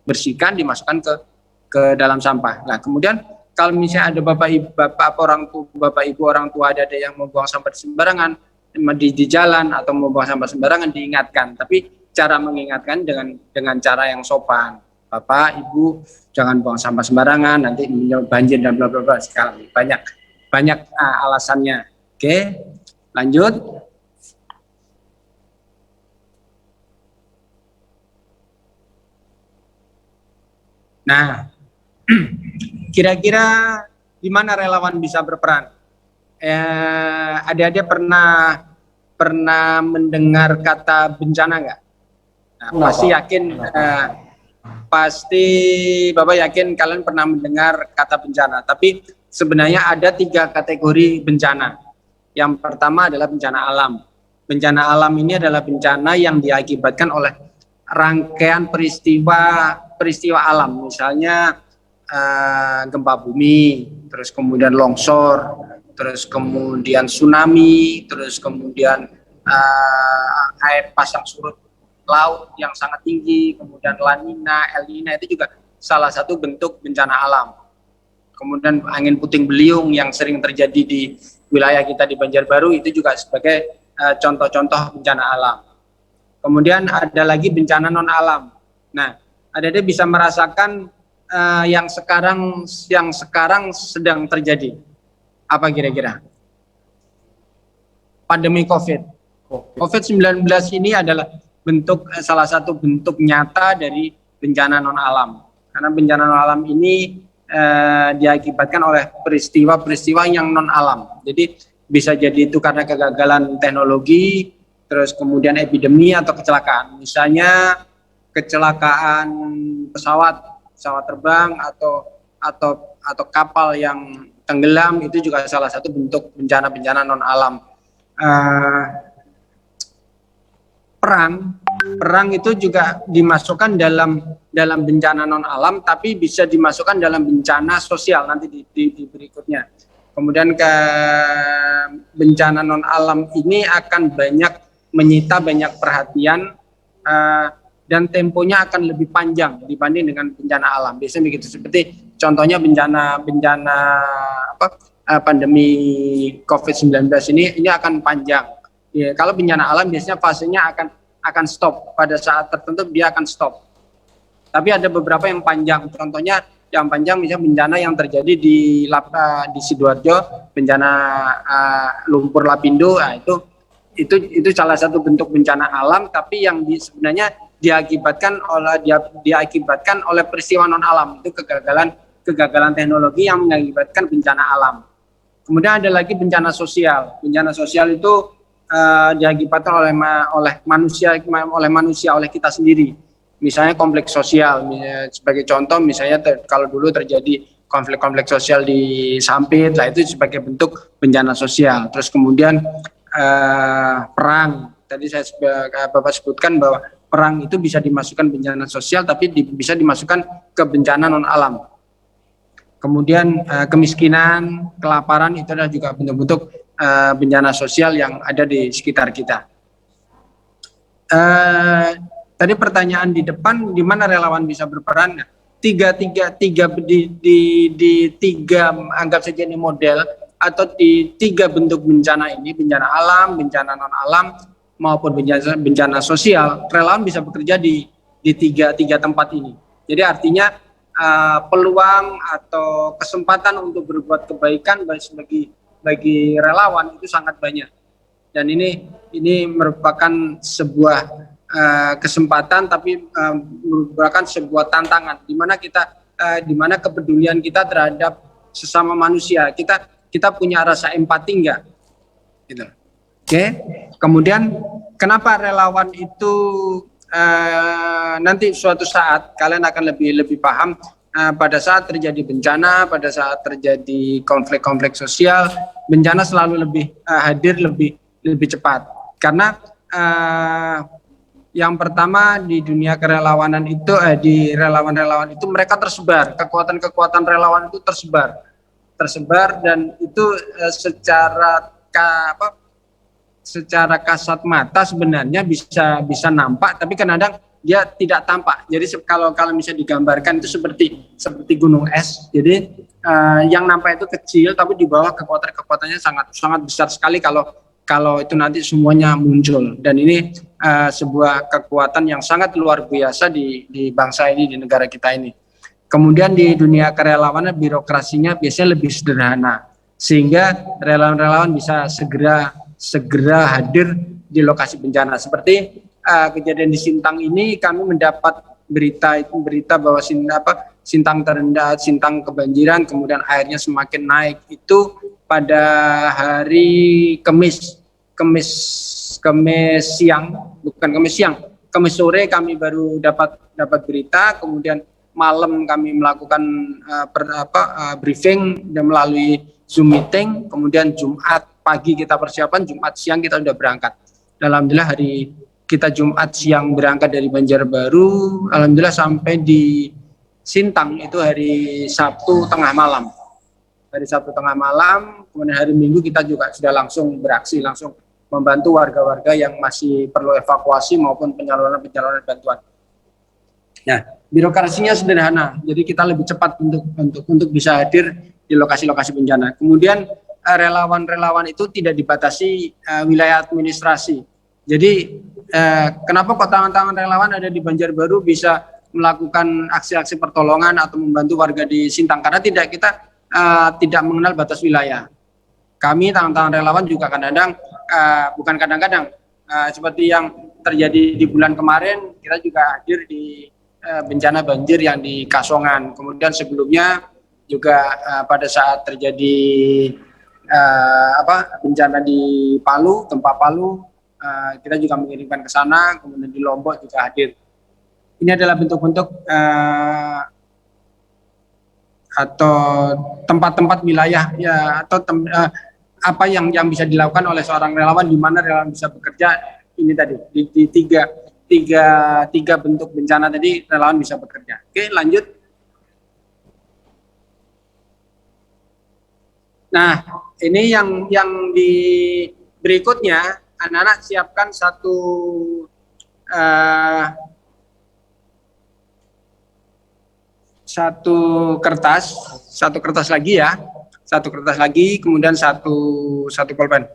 bersihkan, dimasukkan ke dalam sampah. Nah, kemudian kalau misalnya ada bapak ibu orang tua ada yang membuang sampah sembarangan di jalan atau membuang sampah sembarangan, diingatkan. Tapi cara mengingatkan dengan cara yang sopan. Bapak, Ibu, jangan buang sampah sembarangan, nanti banjir dan bla bla bla. Sekali banyak alasannya. Oke, lanjut. Nah, kira-kira di mana relawan bisa berperan? Adik-adik pernah mendengar kata bencana nggak? Nah, pasti Bapak yakin kalian pernah mendengar kata bencana. Tapi sebenarnya ada 3 kategori bencana. Yang pertama adalah bencana alam. Bencana alam ini adalah bencana yang diakibatkan oleh rangkaian peristiwa alam, misalnya gempa bumi, terus kemudian longsor, terus kemudian tsunami, terus kemudian air pasang surut laut yang sangat tinggi, kemudian La Nina, El Nina, itu juga salah satu bentuk bencana alam. Kemudian angin puting beliung yang sering terjadi di wilayah kita di Banjarbaru itu juga sebagai contoh-contoh bencana alam. Kemudian ada lagi bencana non alam. Nah, adik-adik bisa merasakan yang sekarang sedang terjadi. Apa kira-kira? Pandemi COVID-19 ini adalah salah satu bentuk nyata dari bencana non alam. Karena bencana non alam ini diakibatkan oleh peristiwa-peristiwa yang non alam. Jadi bisa jadi itu karena kegagalan teknologi, terus kemudian epidemi atau kecelakaan. Misalnya kecelakaan pesawat terbang atau kapal yang tenggelam, itu juga salah satu bentuk bencana-bencana non alam. Perang itu juga dimasukkan dalam bencana non alam, tapi bisa dimasukkan dalam bencana sosial nanti di berikutnya. Kemudian ke bencana non alam ini akan menyita banyak perhatian, dan temponya akan lebih panjang dibanding dengan bencana alam. Biasanya begitu, seperti contohnya bencana pandemi COVID-19 ini akan panjang. Ya, kalau bencana alam biasanya fasenya akan stop, pada saat tertentu dia akan stop. Tapi ada beberapa yang panjang. Contohnya yang panjang misalnya bencana yang terjadi di Sidoarjo, bencana lumpur lapindo, nah, itu salah satu bentuk bencana alam, tapi yang sebenarnya diakibatkan oleh peristiwa non alam, itu kegagalan teknologi yang mengakibatkan bencana alam. Kemudian ada lagi bencana sosial. Bencana sosial itu diakibatkan oleh manusia, oleh kita sendiri. Misalnya konflik sosial, sebagai contoh misalnya kalau dulu terjadi konflik sosial di Sampit, lah itu sebagai bentuk bencana sosial. Terus kemudian perang, tadi Bapak sebutkan bahwa perang itu bisa dimasukkan bencana sosial, tapi bisa dimasukkan ke bencana non alam. Kemudian kemiskinan, kelaparan, itu adalah juga bentuk-bentuk bencana sosial yang ada di sekitar kita. Tadi pertanyaan di depan, di mana relawan bisa berperan? Tiga anggap saja ini model, atau di 3 bentuk bencana ini, bencana alam, bencana non alam, maupun bencana sosial, relawan bisa bekerja di tiga tempat ini. Jadi artinya peluang atau kesempatan untuk berbuat kebaikan bagi relawan itu sangat banyak. Dan ini merupakan sebuah kesempatan, tapi merupakan sebuah tantangan di mana kepedulian kita terhadap sesama manusia, kita punya rasa empati enggak, gitu. Oke. Kemudian kenapa relawan itu nanti suatu saat kalian akan lebih paham, pada saat terjadi bencana, pada saat terjadi konflik sosial, bencana selalu hadir lebih cepat, karena yang pertama di dunia kerelawanan itu, di relawan-relawan itu mereka tersebar, kekuatan relawan itu tersebar, dan itu secara kasat mata sebenarnya bisa nampak, tapi kadang-kadang dia tidak tampak. Jadi kalau bisa digambarkan itu seperti gunung es. Jadi yang nampak itu kecil, tapi di bawah kekuatannya sangat besar sekali kalau itu nanti semuanya muncul. Dan ini sebuah kekuatan yang sangat luar biasa di bangsa ini, di negara kita ini. Kemudian di dunia kerelawanan, birokrasinya biasanya lebih sederhana, sehingga relawan-relawan bisa segera hadir di lokasi bencana. Seperti kejadian di Sintang ini, kami mendapat berita bahwa Sintang terendam, Sintang kebanjiran, kemudian airnya semakin naik. Itu pada hari Kamis sore kami baru dapat berita. Kemudian malam kami melakukan briefing dan melalui Zoom meeting. Kemudian Jumat pagi kita persiapan, Jumat siang kita sudah berangkat. Alhamdulillah hari kita Jumat siang berangkat dari Banjarbaru, alhamdulillah sampai di Sintang itu hari Sabtu tengah malam. Hari Sabtu tengah malam, kemudian hari Minggu kita juga sudah langsung beraksi, langsung membantu warga-warga yang masih perlu evakuasi maupun penyaluran bantuan. Nah, birokrasinya sederhana, jadi kita lebih cepat untuk bisa hadir di lokasi-lokasi bencana. Kemudian relawan-relawan itu tidak dibatasi wilayah administrasi. Jadi kenapa kok tangan-tangan relawan ada di Banjarbaru bisa melakukan aksi-aksi pertolongan atau membantu warga di Sintang? Karena kita tidak mengenal batas wilayah. Kami tangan-tangan relawan juga kadang-kadang seperti yang terjadi di bulan kemarin, kita juga hadir di bencana banjir yang di Kasongan. Kemudian sebelumnya juga pada saat terjadi bencana di Palu, gempa Palu, kita juga mengirimkan ke sana, kemudian di Lombok juga hadir. Ini adalah bentuk-bentuk atau tempat-tempat wilayah ya atau apa yang bisa dilakukan oleh seorang relawan, di mana relawan bisa bekerja. Ini tadi di tiga bentuk bencana tadi relawan bisa bekerja. Oke, lanjut. Nah, ini yang di berikutnya, anak-anak siapkan satu kertas lagi ya, satu kertas lagi, kemudian satu pulpen.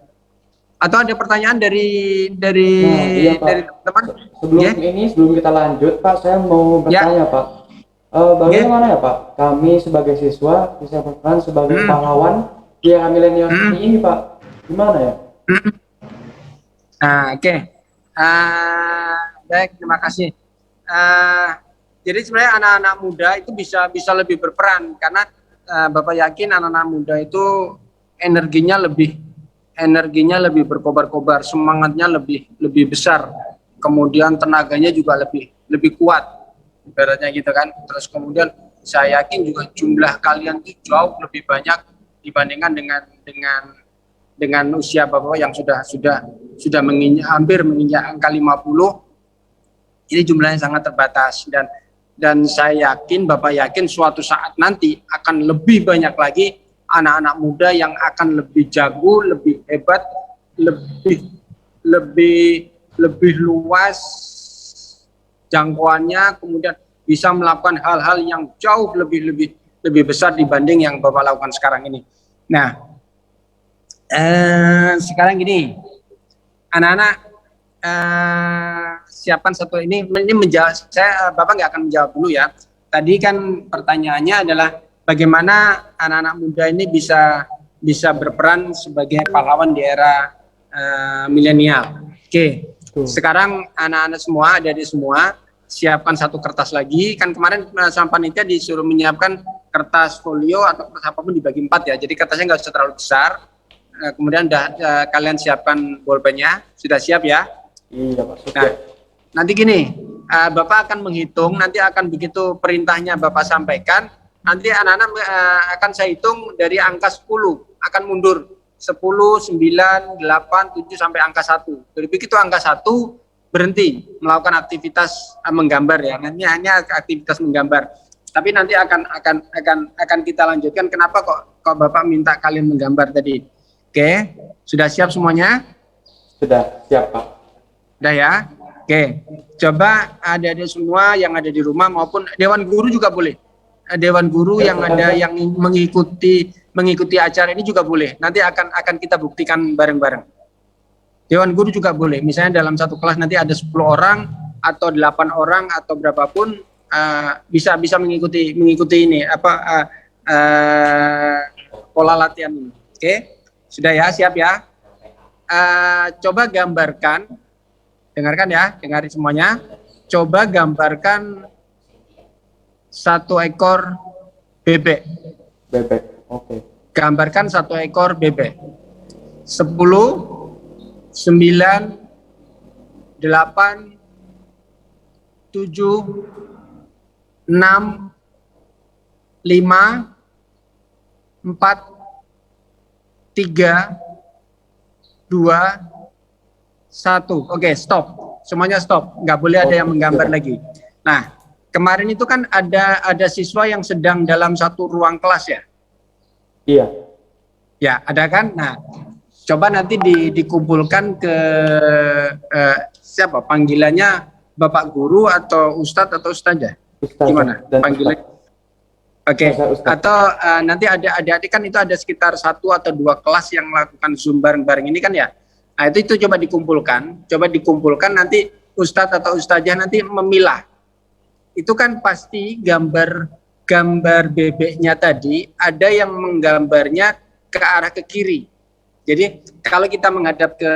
Atau ada pertanyaan dari iya, Pak. dari teman? Sebelum kita lanjut, Pak, saya mau bertanya, Pak. Bagaimana ya, Pak? Kami sebagai siswa bisa berperan sebagai pahlawan di era milenial ini, Pak. Gimana ya? Nah, oke. Baik, terima kasih. Jadi sebenarnya anak-anak muda itu bisa lebih berperan, karena Bapak yakin anak-anak muda itu energinya lebih berkobar-kobar, semangatnya lebih besar, kemudian tenaganya juga lebih kuat, ibaratnya gitu kan. Terus kemudian saya yakin juga jumlah kalian itu jauh lebih banyak dibandingkan dengan usia Bapak yang sudah hampir menginjak angka 50. Ini jumlahnya sangat terbatas, dan saya yakin, Bapak yakin suatu saat nanti akan lebih banyak lagi anak-anak muda yang akan lebih jago, lebih hebat, lebih luas jangkauannya, kemudian bisa melakukan hal-hal yang jauh lebih besar dibanding yang Bapak lakukan sekarang ini. Nah, sekarang gini, anak-anak siapkan satu ini menjawab. Bapak nggak akan menjawab dulu ya. Tadi kan pertanyaannya adalah bagaimana anak-anak muda ini bisa berperan sebagai pahlawan di era milenial. Oke. Sekarang anak-anak semua, adik-adik semua, siapkan satu kertas lagi. Kan kemarin sama panitia disuruh menyiapkan kertas folio atau kertas apapun dibagi 4 ya. Jadi kertasnya nggak usah terlalu besar. Kemudian kalian siapkan bolpennya. Sudah siap ya? Iya, Pak. Nah, nanti gini, Bapak akan menghitung, nanti akan begitu perintahnya Bapak sampaikan, nanti anak-anak akan saya hitung dari angka 10, akan mundur 10, 9, 8, 7 sampai angka 1. Jadi begitu angka 1 berhenti melakukan aktivitas menggambar ya. Nanti hanya aktivitas menggambar. Tapi nanti akan kita lanjutkan kenapa kok Bapak minta kalian menggambar tadi. Oke, sudah siap semuanya? Sudah siap, Pak. Udah ya? Oke, coba adik-adik semua yang ada di rumah maupun Dewan Guru juga boleh. Dewan Guru yang ada yang mengikuti acara ini juga boleh. Nanti akan kita buktikan bareng-bareng. Dewan Guru juga boleh. Misalnya dalam satu kelas nanti ada 10 orang atau 8 orang atau berapapun bisa mengikuti ini pola latihan ini. Oke, sudah ya, siap ya? Coba gambarkan. Dengarkan ya, dengarin semuanya. Coba gambarkan satu ekor bebek. Bebek, oke. Gambarkan satu ekor bebek. 10, 9, 8, 7, 6, 5, 4, 3, 2, 1. Oke, stop. Semuanya stop. Nggak boleh ada yang menggambar lagi. Nah, kemarin itu kan ada siswa yang sedang dalam satu ruang kelas ya? Iya. Ya, ada kan? Nah, coba nanti dikumpulkan ke siapa? Panggilannya Bapak Guru atau Ustadz atau Ustazah? Gimana? Panggilannya? Oke. Atau nanti ada adik-adik kan itu ada sekitar 1 atau 2 kelas yang melakukan Zoom bareng-bareng ini kan ya? Nah, itu coba dikumpulkan nanti Ustadz atau Ustazah nanti memilah. Itu kan pasti gambar bebeknya tadi ada yang menggambarnya ke arah ke kiri. Jadi kalau kita menghadap ke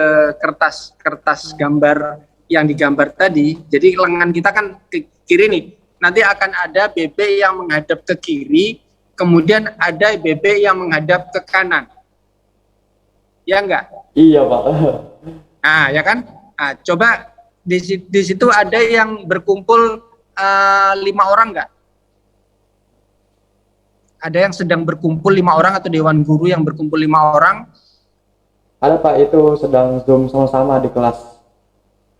kertas gambar yang digambar tadi, jadi lengan kita kan ke kiri nih. Nanti akan ada bebek yang menghadap ke kiri, kemudian ada bebek yang menghadap ke kanan. Ya enggak? Iya, Pak. Nah, ya kan? Nah, coba di situ ada yang berkumpul 5 orang nggak? Ada yang sedang berkumpul 5 orang atau dewan guru yang berkumpul 5 orang? Ada Pak, itu sedang Zoom sama-sama di kelas.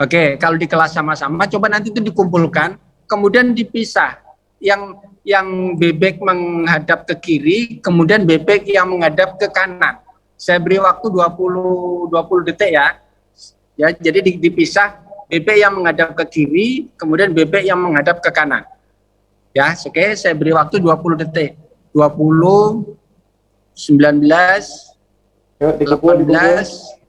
Oke, kalau di kelas sama-sama, coba nanti itu dikumpulkan, kemudian dipisah. Yang bebek menghadap ke kiri, kemudian bebek yang menghadap ke kanan. Saya beri waktu 20 detik ya. Ya, jadi dipisah bebek yang menghadap ke kiri, kemudian bebek yang menghadap ke kanan. Ya, oke, saya beri waktu 20 detik. 20, 19, Yuk, dikumpul. 18,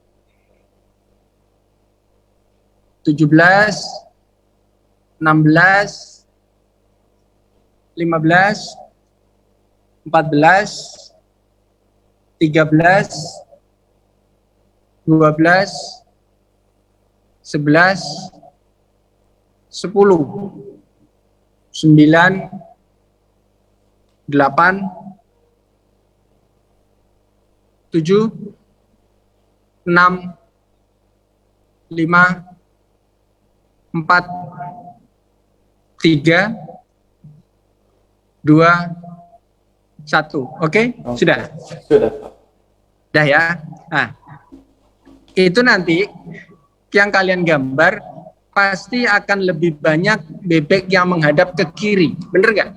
17, 16, 15, 14, 13, 12, 11, 10, 9, 8, 7, 6, 5, 4, 3, 2, 1. Oke? Sudah? Sudah Pak. Sudah ya? Nah, itu nanti yang kalian gambar pasti akan lebih banyak bebek yang menghadap ke kiri. Bener nggak?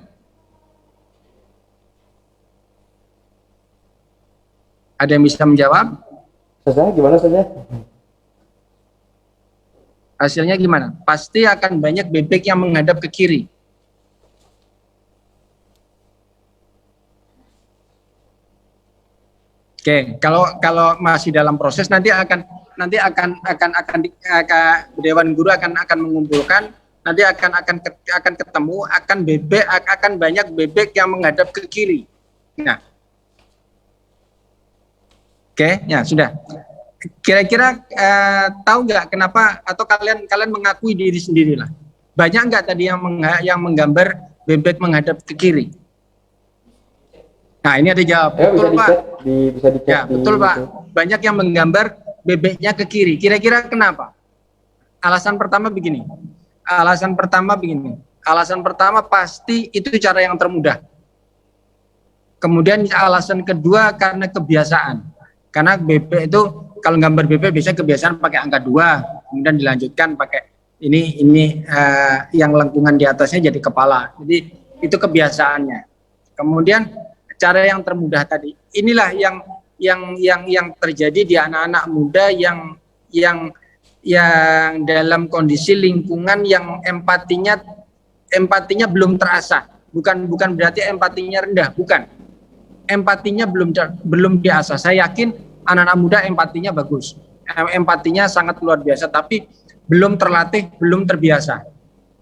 Ada yang bisa menjawab? Saya gimana saja? Hasilnya gimana? Pasti akan banyak bebek yang menghadap ke kiri. Oke, kalau masih dalam proses nanti akan Dewan Guru akan mengumpulkan, nanti akan ketemu, akan banyak bebek yang menghadap ke kiri. Nah, oke, ya sudah. Kira-kira tahu nggak kenapa, atau kalian mengakui diri sendiri lah. Banyak nggak tadi yang menggambar bebek menghadap ke kiri? Nah, ini ada jawab. Betul Pak. Bisa dicek. Ya, betul Pak. Banyak yang menggambar bebeknya ke kiri. Kira-kira kenapa? Alasan pertama begini. Alasan pertama pasti itu cara yang termudah. Kemudian alasan kedua karena kebiasaan. Karena bebek itu kalau gambar bebek biasanya kebiasaan pakai angka 2, kemudian dilanjutkan pakai ini yang lengkungan di atasnya jadi kepala. Jadi itu kebiasaannya. Kemudian cara yang termudah tadi. Inilah yang terjadi di anak-anak muda yang dalam kondisi lingkungan yang empatinya belum terasa. Bukan berarti empatinya rendah, bukan. Empatinya belum diasah. Saya yakin anak-anak muda empatinya bagus. Empatinya sangat luar biasa, tapi belum terlatih, belum terbiasa.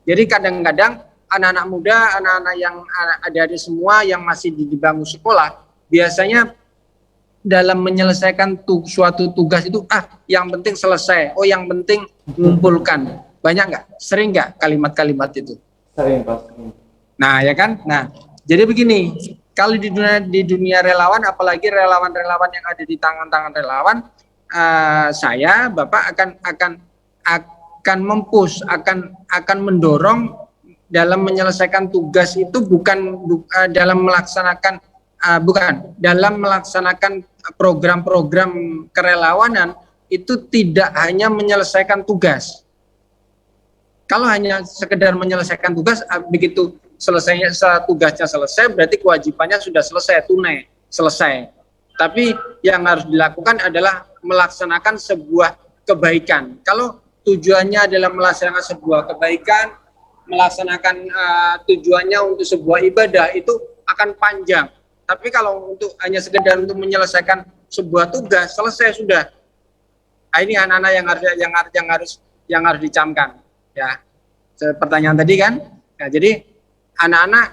Jadi kadang-kadang anak-anak muda, anak-anak yang adik-adik semua yang masih di bangku sekolah, biasanya dalam menyelesaikan suatu tugas itu, yang penting selesai, yang penting mengumpulkan. Banyak nggak? Sering nggak kalimat-kalimat itu? Sering Pak. Nah, ya kan? Nah, jadi begini, kalau di dunia relawan, apalagi relawan-relawan yang ada di tangan-tangan relawan, saya, Bapak akan mempush, akan mendorong dalam menyelesaikan tugas itu dalam melaksanakan program-program kerelawanan itu tidak hanya menyelesaikan tugas. Kalau hanya sekedar menyelesaikan tugas, begitu selesainya tugasnya selesai, berarti kewajibannya sudah selesai, tunai, selesai. Tapi yang harus dilakukan adalah melaksanakan sebuah kebaikan. Kalau tujuannya adalah melaksanakan sebuah kebaikan, melaksanakan tujuannya untuk sebuah ibadah, itu akan panjang. Tapi kalau hanya sekedar untuk menyelesaikan sebuah tugas, selesai sudah. Ini anak-anak yang harus dicamkan. Ya, pertanyaan tadi kan. Ya, jadi anak-anak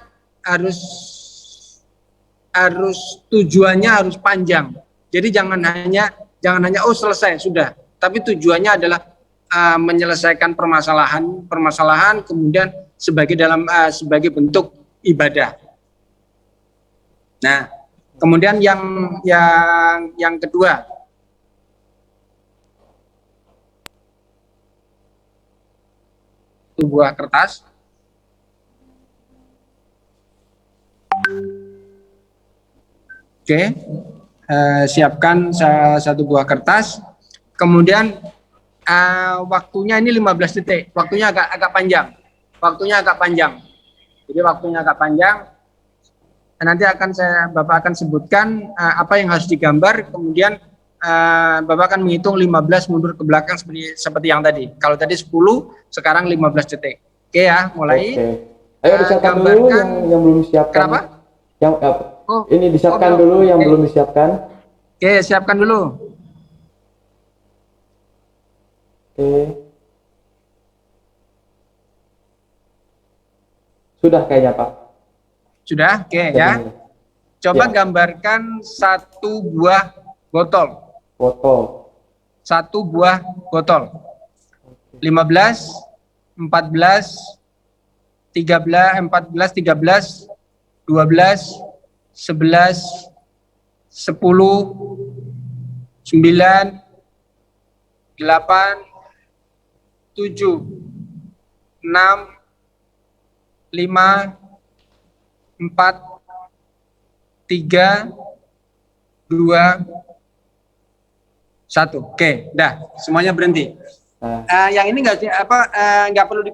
harus tujuannya harus panjang. Jadi jangan hanya selesai sudah. Tapi tujuannya adalah menyelesaikan permasalahan kemudian sebagai bentuk ibadah. Nah, kemudian yang kedua, buah kertas. Oke, siapkan satu buah kertas. Kemudian waktunya ini 15 detik. Waktunya agak panjang. Jadi waktunya agak panjang. Nanti Bapak akan sebutkan apa yang harus digambar. Kemudian Bapak akan menghitung 15 mundur ke belakang seperti yang tadi. Kalau tadi 10, sekarang 15 detik. Oke ya, mulai. Oke. Ayo disiapkan dulu yang belum disiapkan. Kenapa? Yang ini disiapkan dulu yang belum disiapkan. Oke, siapkan dulu. Oke. Sudah kayaknya Pak. Sudah, oke ya. Coba gambarkan satu buah botol. Satu buah botol. 15, 14, 13, 14, 13, 12, 11, 10, 9, 8, 7, 6, 5, 4, 3, 2, 1. Oke, dah, semuanya berhenti. Yang ini nggak perlu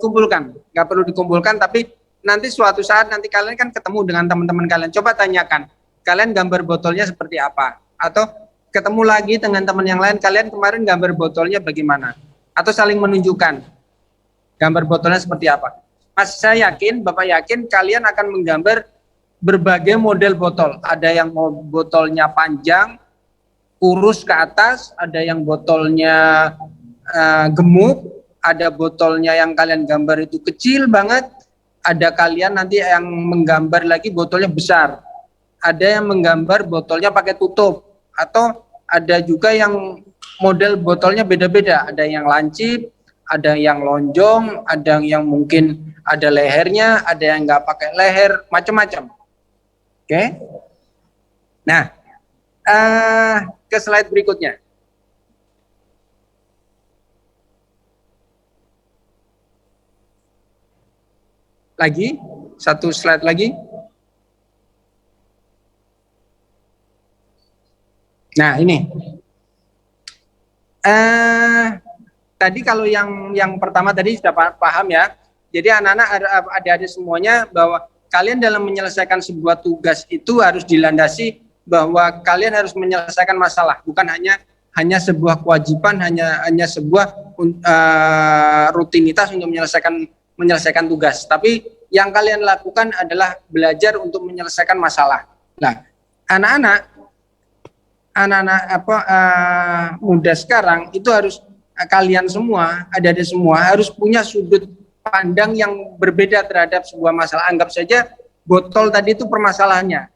dikumpulkan, tapi nanti suatu saat nanti kalian kan ketemu dengan teman-teman kalian. Coba tanyakan, kalian gambar botolnya seperti apa? Atau ketemu lagi dengan teman yang lain, kalian kemarin gambar botolnya bagaimana? Atau saling menunjukkan gambar botolnya seperti apa? Saya yakin, Bapak yakin kalian akan menggambar berbagai model botol. Ada yang botolnya panjang, kurus ke atas, ada yang botolnya gemuk, ada botolnya yang kalian gambar itu kecil banget, ada kalian nanti yang menggambar lagi botolnya besar, ada yang menggambar botolnya pakai tutup, atau ada juga yang model botolnya beda-beda, ada yang lancip, ada yang lonjong, ada yang mungkin ada lehernya, ada yang nggak pakai leher, macam-macam. Oke. Nah, ke slide berikutnya. Lagi, satu slide lagi. Nah, ini. Tadi kalau yang pertama tadi sudah paham ya. Jadi anak-anak adik-adik semuanya bahwa kalian dalam menyelesaikan sebuah tugas itu harus dilandasi bahwa kalian harus menyelesaikan masalah, bukan hanya sebuah kewajiban, hanya sebuah rutinitas untuk menyelesaikan tugas. Tapi yang kalian lakukan adalah belajar untuk menyelesaikan masalah. Nah, anak-anak muda sekarang itu harus kalian semua, adik-adik semua harus punya sudut pandang yang berbeda terhadap sebuah masalah. Anggap saja botol tadi itu permasalahannya,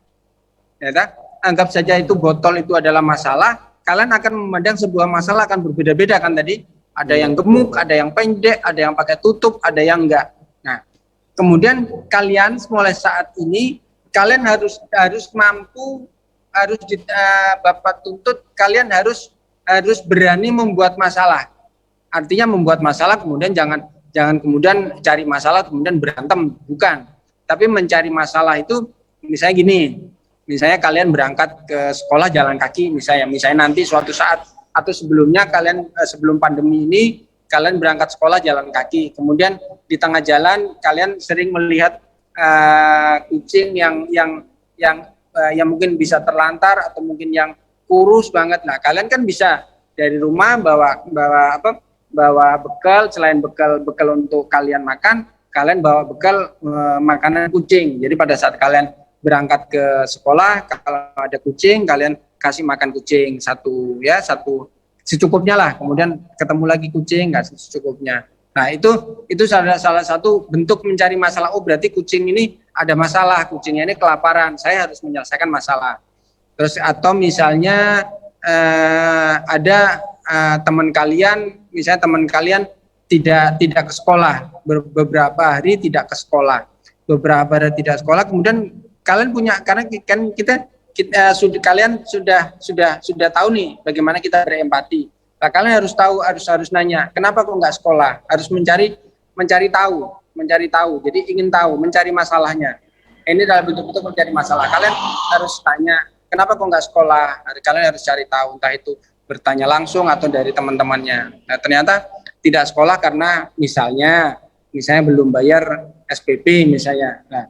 ya kan? Anggap saja itu botol itu adalah masalah. Kalian akan memandang sebuah masalah akan berbeda-beda kan tadi. Ada yang gemuk, ada yang pendek, ada yang pakai tutup, ada yang enggak. Nah, kemudian kalian mulai saat ini kalian harus mampu, Bapak tuntut kalian harus berani membuat masalah. Artinya membuat masalah kemudian jangan kemudian cari masalah kemudian berantem, bukan. Tapi mencari masalah itu misalnya gini, misalnya kalian berangkat ke sekolah jalan kaki misalnya nanti suatu saat atau sebelumnya kalian sebelum pandemi ini kalian berangkat sekolah jalan kaki, kemudian di tengah jalan kalian sering melihat kucing yang mungkin bisa terlantar atau mungkin yang kurus banget. Nah, kalian kan bisa dari rumah bawa bekal, selain bekal untuk kalian makan, kalian bawa bekal makanan kucing. Jadi pada saat kalian berangkat ke sekolah, kalau ada kucing, kalian kasih makan kucing satu secukupnya lah. Kemudian ketemu lagi kucing, nggak secukupnya. Nah, itu salah satu bentuk mencari masalah. Oh, berarti kucing ini ada masalah, kucingnya ini kelaparan, saya harus menyelesaikan masalah. Terus atau misalnya ada teman kalian, misalnya teman kalian tidak ke sekolah, beberapa hari tidak ke sekolah, kemudian kalian punya, karena kan kalian sudah tahu nih bagaimana kita berempati. Nah, kalian harus tahu, harus nanya kenapa kok nggak sekolah, harus mencari mencari tahu. Jadi ingin tahu, mencari masalahnya. Ini dalam bentuk-bentuk mencari masalah. Kalian harus tanya, kenapa kok nggak sekolah? Kalian harus cari tahu, entah itu bertanya langsung atau dari teman-temannya. Nah, ternyata tidak sekolah karena misalnya belum bayar SPP misalnya. Nah,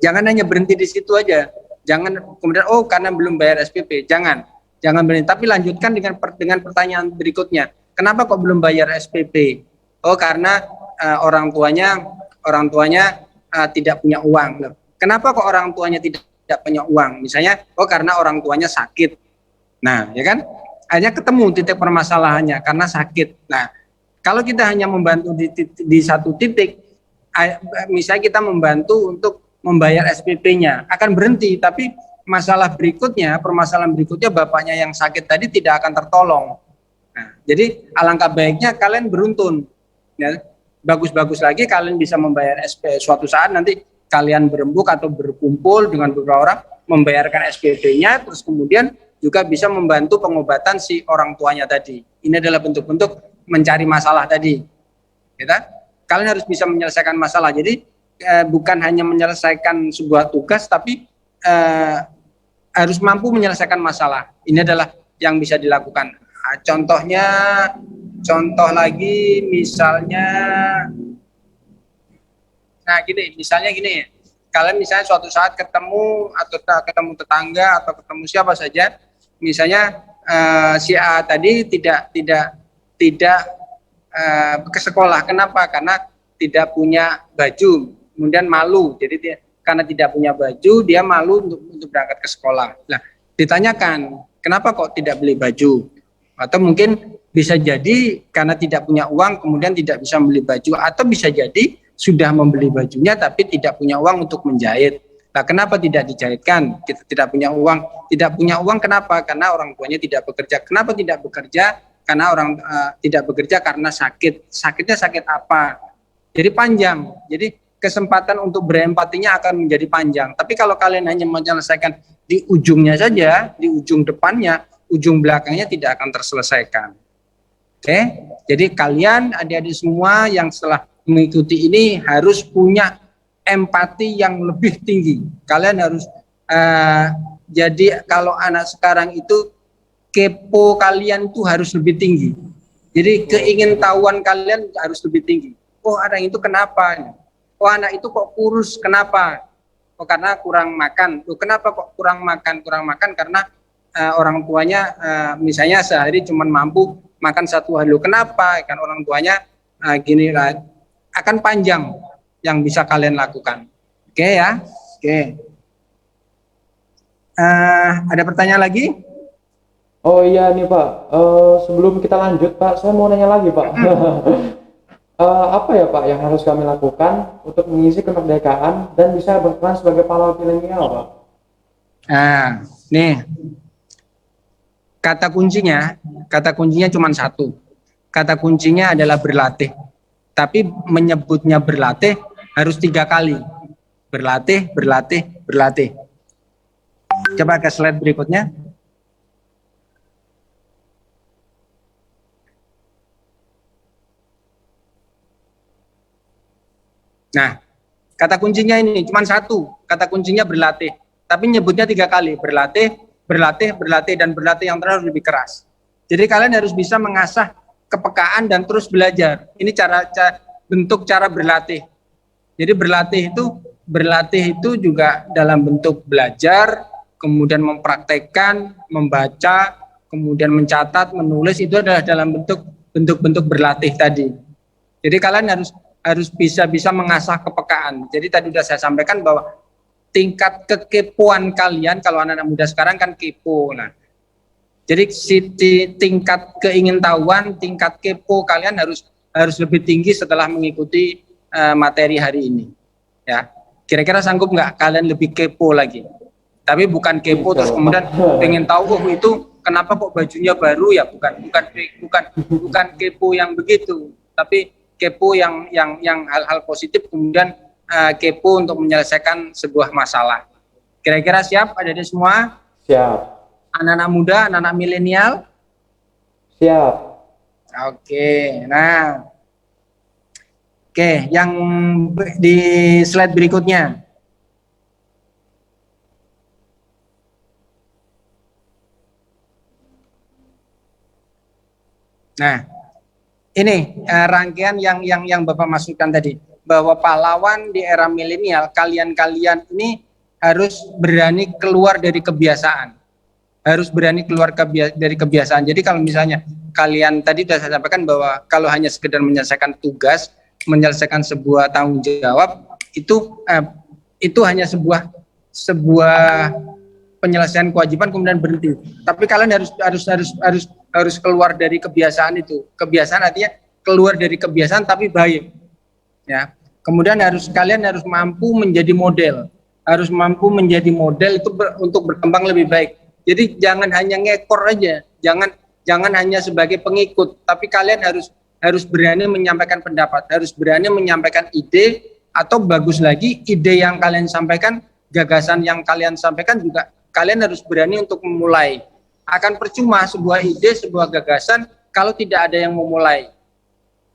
jangan hanya berhenti di situ aja. Jangan kemudian karena belum bayar SPP. Jangan berhenti. Tapi lanjutkan dengan pertanyaan berikutnya. Kenapa kok belum bayar SPP? Oh, karena orang tuanya tidak punya uang. Loh, kenapa kok orang tuanya tidak punya uang? Misalnya, karena orang tuanya sakit. Nah, ya kan? Hanya ketemu titik permasalahannya karena sakit. Nah, kalau kita hanya membantu di satu titik, misalnya kita membantu untuk membayar SPP-nya, akan berhenti. Tapi permasalahan berikutnya bapaknya yang sakit tadi tidak akan tertolong. Nah, jadi alangkah baiknya kalian beruntun. Ya, bagus-bagus lagi kalian bisa membayar SPP suatu saat nanti kalian berembuk atau berkumpul dengan beberapa orang membayarkan SPP-nya, terus kemudian juga bisa membantu pengobatan si orang tuanya tadi. Ini adalah bentuk-bentuk mencari masalah tadi. Kalian harus bisa menyelesaikan masalah. Jadi bukan hanya menyelesaikan sebuah tugas, tapi harus mampu menyelesaikan masalah. Ini adalah yang bisa dilakukan. Nah, contoh lagi misalnya, misalnya gini, kalian misalnya suatu saat ketemu tetangga atau ketemu siapa saja, misalnya si A tadi tidak ke sekolah. Kenapa? Karena tidak punya baju, kemudian malu. Jadi karena tidak punya baju, dia malu untuk berangkat ke sekolah. Nah, ditanyakan, kenapa kok tidak beli baju? Atau mungkin bisa jadi karena tidak punya uang, kemudian tidak bisa membeli baju, atau bisa jadi sudah membeli bajunya tapi tidak punya uang untuk menjahit. Nah, kenapa tidak dijahitkan? Kita tidak punya uang. Tidak punya uang kenapa? Karena orang tuanya tidak bekerja. Kenapa tidak bekerja? Karena tidak bekerja karena sakit. Sakitnya sakit apa? Jadi panjang. Jadi kesempatan untuk berempatinya akan menjadi panjang. Tapi kalau kalian hanya menyelesaikan di ujungnya saja, di ujung depannya, ujung belakangnya tidak akan terselesaikan. Oke? Jadi kalian adik-adik semua yang setelah mengikuti ini harus punya empati yang lebih tinggi. Kalian harus jadi kalau anak sekarang itu kepo kalian itu harus lebih tinggi. Jadi keingintahuan kalian harus lebih tinggi. Oh, anak itu kenapa? Oh, anak itu kok kurus, kenapa? Oh, karena kurang makan. Oh, kenapa kok kurang makan? Kurang makan karena orang tuanya misalnya sehari cuma mampu makan satu hari. Kenapa? Kan orang tuanya gini lah. Akan panjang yang bisa kalian lakukan. Oke ya? Oke. Ada pertanyaan lagi? Oh iya nih Pak, sebelum kita lanjut Pak, saya mau nanya lagi Pak. Apa ya Pak yang harus kami lakukan untuk mengisi kemerdekaan dan bisa berperan sebagai pahlawan milenial Pak? Nih, kata kuncinya cuma satu. Kata kuncinya adalah berlatih. Tapi menyebutnya berlatih harus 3 kali. Berlatih. Coba ke slide berikutnya. Nah, kata kuncinya ini cuma satu. Kata kuncinya berlatih. Tapi nyebutnya 3 kali. Berlatih, dan berlatih yang terus lebih keras. Jadi kalian harus bisa mengasah kepekaan dan terus belajar. Ini bentuk cara berlatih. Jadi berlatih itu juga dalam bentuk belajar, kemudian mempraktekkan, membaca, kemudian mencatat, menulis, itu adalah dalam bentuk berlatih tadi. Jadi kalian harus bisa mengasah kepekaan. Jadi tadi sudah saya sampaikan bahwa tingkat kekepoan kalian, kalau anak-anak muda sekarang kan kepo. Nah, jadi tingkat keingintahuan, tingkat kepo kalian harus lebih tinggi setelah mengikuti materi hari ini. Ya, kira-kira sanggup nggak kalian lebih kepo lagi? Tapi bukan kepo terus kemudian pengen tahu itu kenapa kok bajunya baru ya? Bukan kepo yang begitu. Tapi kepo yang hal-hal positif, kemudian kepo untuk menyelesaikan sebuah masalah. Kira-kira siap ada semua? Siap. Anak-anak muda, anak-anak milenial? Siap. Oke, nah Oke, yang di slide berikutnya. Nah, ini rangkaian yang Bapak masukkan tadi, bahwa pahlawan di era milenial, kalian-kalian ini harus berani keluar dari kebiasaan. Harus berani keluar dari kebiasaan. Jadi kalau misalnya kalian tadi sudah saya sampaikan bahwa kalau hanya sekedar menyelesaikan tugas, menyelesaikan sebuah tanggung jawab, itu hanya sebuah penyelesaian kewajiban kemudian berhenti. Tapi kalian harus keluar dari kebiasaan itu. Kebiasaan artinya keluar dari kebiasaan tapi baik. Ya. Kemudian kalian harus mampu menjadi model. Harus mampu menjadi model itu untuk berkembang lebih baik. Jadi jangan hanya ngekor aja, jangan hanya sebagai pengikut, tapi kalian harus berani menyampaikan pendapat, harus berani menyampaikan ide, atau bagus lagi ide yang kalian sampaikan, gagasan yang kalian sampaikan juga kalian harus berani untuk memulai. Akan percuma sebuah ide, sebuah gagasan kalau tidak ada yang memulai.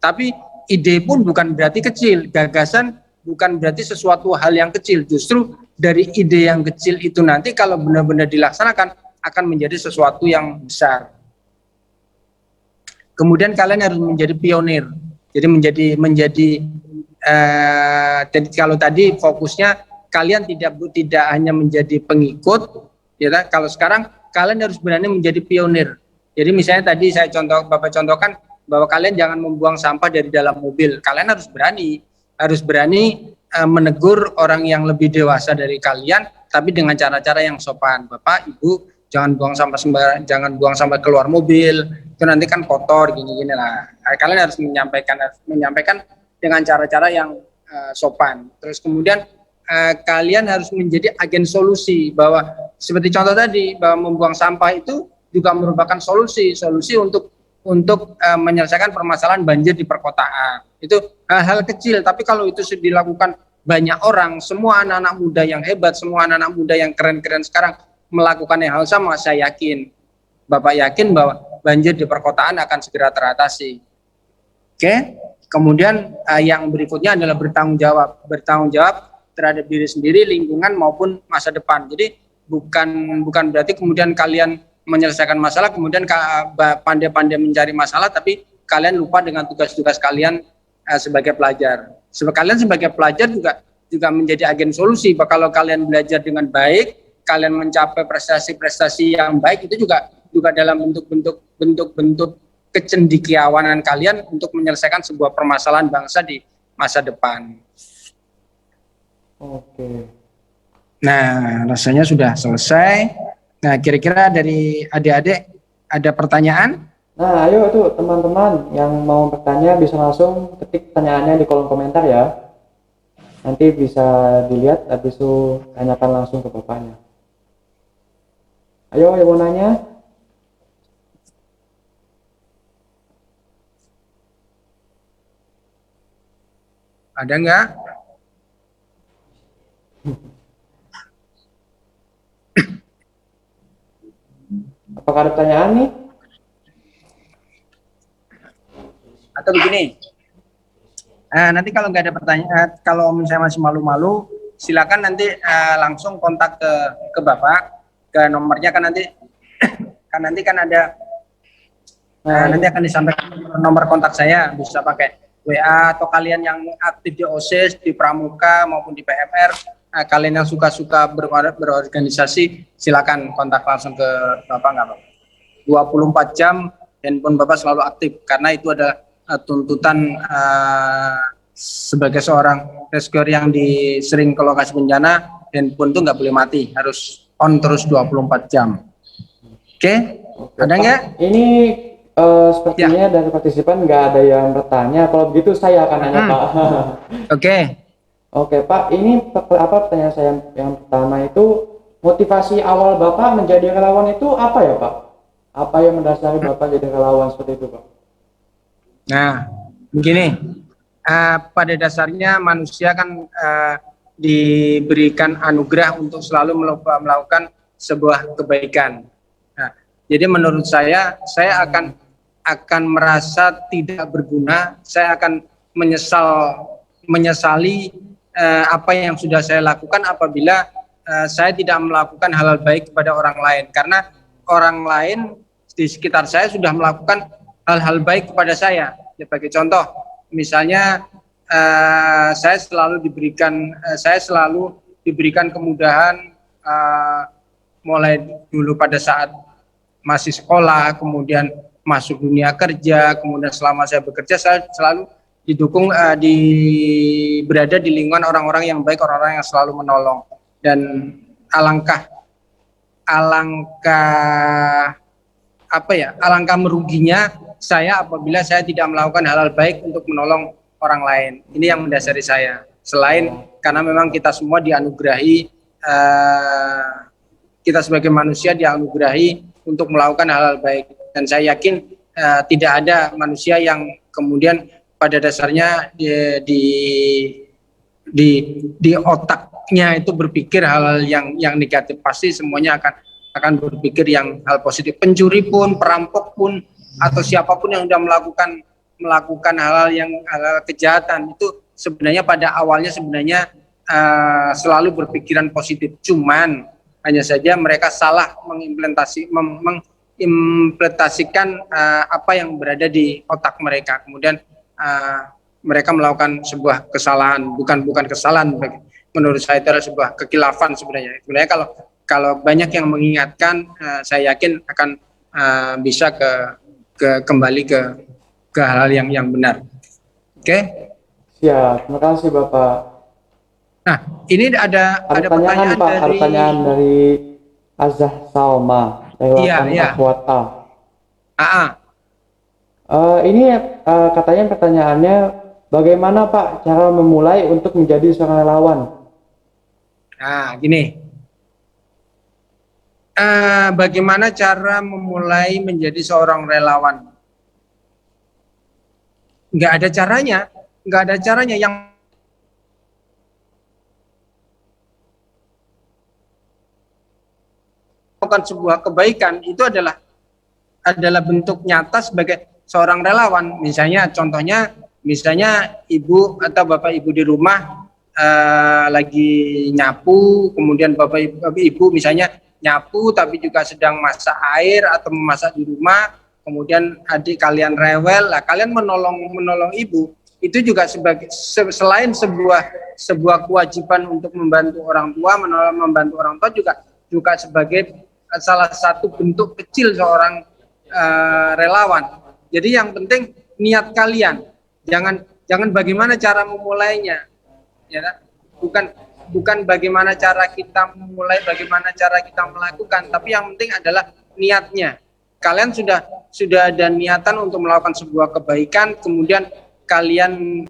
Tapi ide pun bukan berarti kecil, gagasan bukan berarti sesuatu hal yang kecil. Justru dari ide yang kecil itu nanti kalau benar-benar dilaksanakan akan menjadi sesuatu yang besar. Kemudian kalian harus menjadi pionir. Jadi jadi kalau tadi fokusnya kalian tidak hanya menjadi pengikut, ya. Kalau sekarang kalian harus berani menjadi pionir. Jadi misalnya tadi Bapak contohkan bahwa kalian jangan membuang sampah dari dalam mobil. Kalian harus berani menegur orang yang lebih dewasa dari kalian, tapi dengan cara-cara yang sopan. Bapak, Ibu, jangan buang sampah sembarangan, jangan buang sampah keluar mobil. Itu nanti kan kotor gini-gini lah. Kalian harus menyampaikan dengan cara-cara yang sopan. Terus kemudian kalian harus menjadi agen solusi, bahwa seperti contoh tadi bahwa membuang sampah itu juga merupakan solusi untuk menyelesaikan permasalahan banjir di perkotaan. Itu hal-hal kecil, tapi kalau itu dilakukan banyak orang, semua anak-anak muda yang hebat, semua anak-anak muda yang keren-keren sekarang melakukan hal sama, saya yakin, Bapak yakin bahwa banjir di perkotaan akan segera teratasi. Oke, kemudian yang berikutnya adalah bertanggung jawab terhadap diri sendiri, lingkungan maupun masa depan. Jadi bukan berarti kemudian kalian menyelesaikan masalah, kemudian pandai-pandai mencari masalah, tapi kalian lupa dengan tugas-tugas kalian sebagai pelajar. Kalian sebagai pelajar juga menjadi agen solusi. Kalau kalian belajar dengan baik, kalian mencapai prestasi-prestasi yang baik, itu juga dalam bentuk kecendekiawanan kalian untuk menyelesaikan sebuah permasalahan bangsa di masa depan. Oke. Nah, rasanya sudah selesai. Nah, kira-kira dari adik-adik ada pertanyaan? Nah, ayo tuh teman-teman yang mau bertanya bisa langsung ketik pertanyaannya di kolom komentar ya. Nanti bisa dilihat, habis itu tanyakan langsung ke bapaknya. Ayo yang mau nanya? Ada nggak? Apakah ada pertanyaan nih? Atau begini, nanti kalau nggak ada pertanyaan, kalau misalnya masih malu-malu, silakan nanti langsung kontak ke Bapak, ke nomornya kan nanti kan ada, nanti akan disampaikan nomor kontak saya, bisa pakai WA, atau kalian yang aktif di OSIS, di Pramuka maupun di PMR, kalian yang suka-suka berorganisasi, silakan kontak langsung ke Bapak, nggak apa-apa. 24 jam handphone Bapak selalu aktif, karena itu adalah tuntutan sebagai seorang rescuer yang sering ke lokasi bencana, handphone itu nggak boleh mati, harus on terus 24 jam. Oke, ada nggak? Ini sepertinya dari partisipan nggak ada yang bertanya. Kalau begitu saya akan nanya Pak. Oke Pak, ini pertanyaan saya yang pertama itu, motivasi awal Bapak menjadi relawan itu apa ya Pak? Apa yang mendasari Bapak jadi relawan seperti itu Pak? Nah, begini, pada dasarnya manusia kan diberikan anugerah untuk selalu melakukan sebuah kebaikan. Nah, jadi menurut saya akan merasa tidak berguna, saya akan menyesali apa yang sudah saya lakukan apabila saya tidak melakukan hal-hal baik kepada orang lain, karena orang lain di sekitar saya sudah melakukan hal-hal baik kepada saya. Sebagai contoh, misalnya saya selalu diberikan kemudahan mulai dulu pada saat masih sekolah, kemudian masuk dunia kerja, kemudian selama saya bekerja saya selalu didukung berada di lingkungan orang-orang yang baik, orang-orang yang selalu menolong. Dan alangkah meruginya saya apabila saya tidak melakukan hal-hal baik untuk menolong orang lain. Ini yang mendasari saya. Selain karena memang kita semua dianugerahi, kita sebagai manusia dianugerahi untuk melakukan hal-hal baik. Dan saya yakin tidak ada manusia yang kemudian pada dasarnya di otaknya itu berpikir hal-hal yang negatif. Pasti semuanya akan berpikir yang hal positif. Pencuri pun, perampok pun, atau siapapun yang sudah melakukan hal-hal kejahatan itu sebenarnya pada awalnya selalu berpikiran positif. Cuman hanya saja mereka salah mengimplementasikan apa yang berada di otak mereka. Kemudian mereka melakukan sebuah kesalahan, bukan kesalahan, menurut saya itu adalah sebuah kekilafan sebenarnya. Sebenarnya kalau banyak yang mengingatkan, saya yakin akan bisa kembali ke hal yang benar. Oke? Siap, terima kasih Bapak. Nah, ini ada pertanyaan Pak, ada pertanyaan dari Azah Salma lewat Akhwat A. Ini katanya pertanyaannya, bagaimana Pak cara memulai untuk menjadi seorang relawan? Nah, gini. Bagaimana cara memulai menjadi seorang relawan? Nggak ada caranya. Yang melakukan sebuah kebaikan itu adalah bentuk nyata sebagai seorang relawan. Misalnya ibu atau bapak ibu di rumah lagi nyapu, kemudian bapak ibu misalnya nyapu tapi juga sedang masak air atau memasak di rumah, kemudian adik kalian rewel, kalian menolong ibu, itu juga selain sebuah kewajiban untuk membantu orang tua, membantu orang tua juga sebagai salah satu bentuk kecil seorang relawan. Jadi yang penting niat kalian, jangan bagaimana cara memulainya, ya, bukan bagaimana cara kita memulai, bagaimana cara kita melakukan, tapi yang penting adalah niatnya. Kalian sudah ada niatan untuk melakukan sebuah kebaikan, kemudian kalian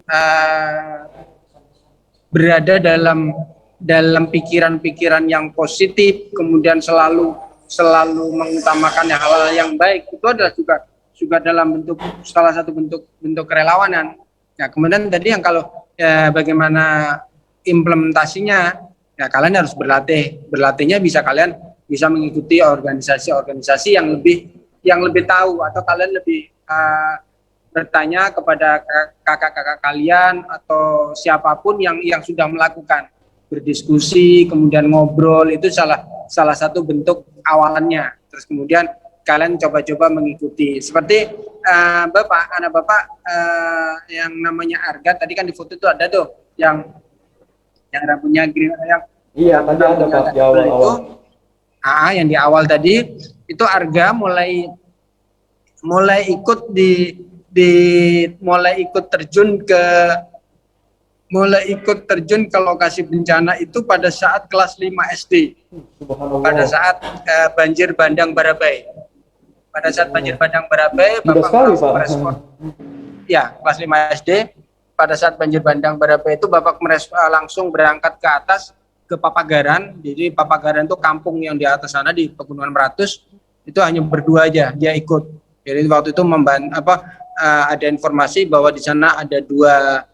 berada dalam pikiran-pikiran yang positif, kemudian selalu mengutamakan hal-hal yang baik. Itu adalah juga dalam salah satu bentuk kerelawanan. Nah, kemudian tadi yang kalau bagaimana implementasinya, ya kalian harus berlatih. Berlatihnya kalian bisa mengikuti organisasi-organisasi yang lebih tahu, atau kalian lebih bertanya kepada kakak-kakak kalian atau siapapun yang sudah melakukan, berdiskusi, kemudian ngobrol, itu salah satu bentuk awalannya. Terus kemudian kalian coba-coba mengikuti. Seperti anak bapak yang namanya Arga, tadi kan di foto itu ada tuh yang rambutnya green, iya tadi ada Pak di awal-awal. Yang di awal tadi itu Arga mulai ikut terjun ke lokasi bencana itu pada saat kelas 5 SD. Pada saat banjir bandang Barabai. Pada saat banjir bandang Barabai, Bapak merespon. Ya, kelas 5 SD. Pada saat banjir bandang Barabai itu Bapak langsung berangkat ke atas ke Papagaran. Jadi Papagaran itu kampung yang di atas sana di Pegunungan Meratus, itu hanya berdua aja dia ikut. Jadi waktu itu ada informasi bahwa di sana ada dua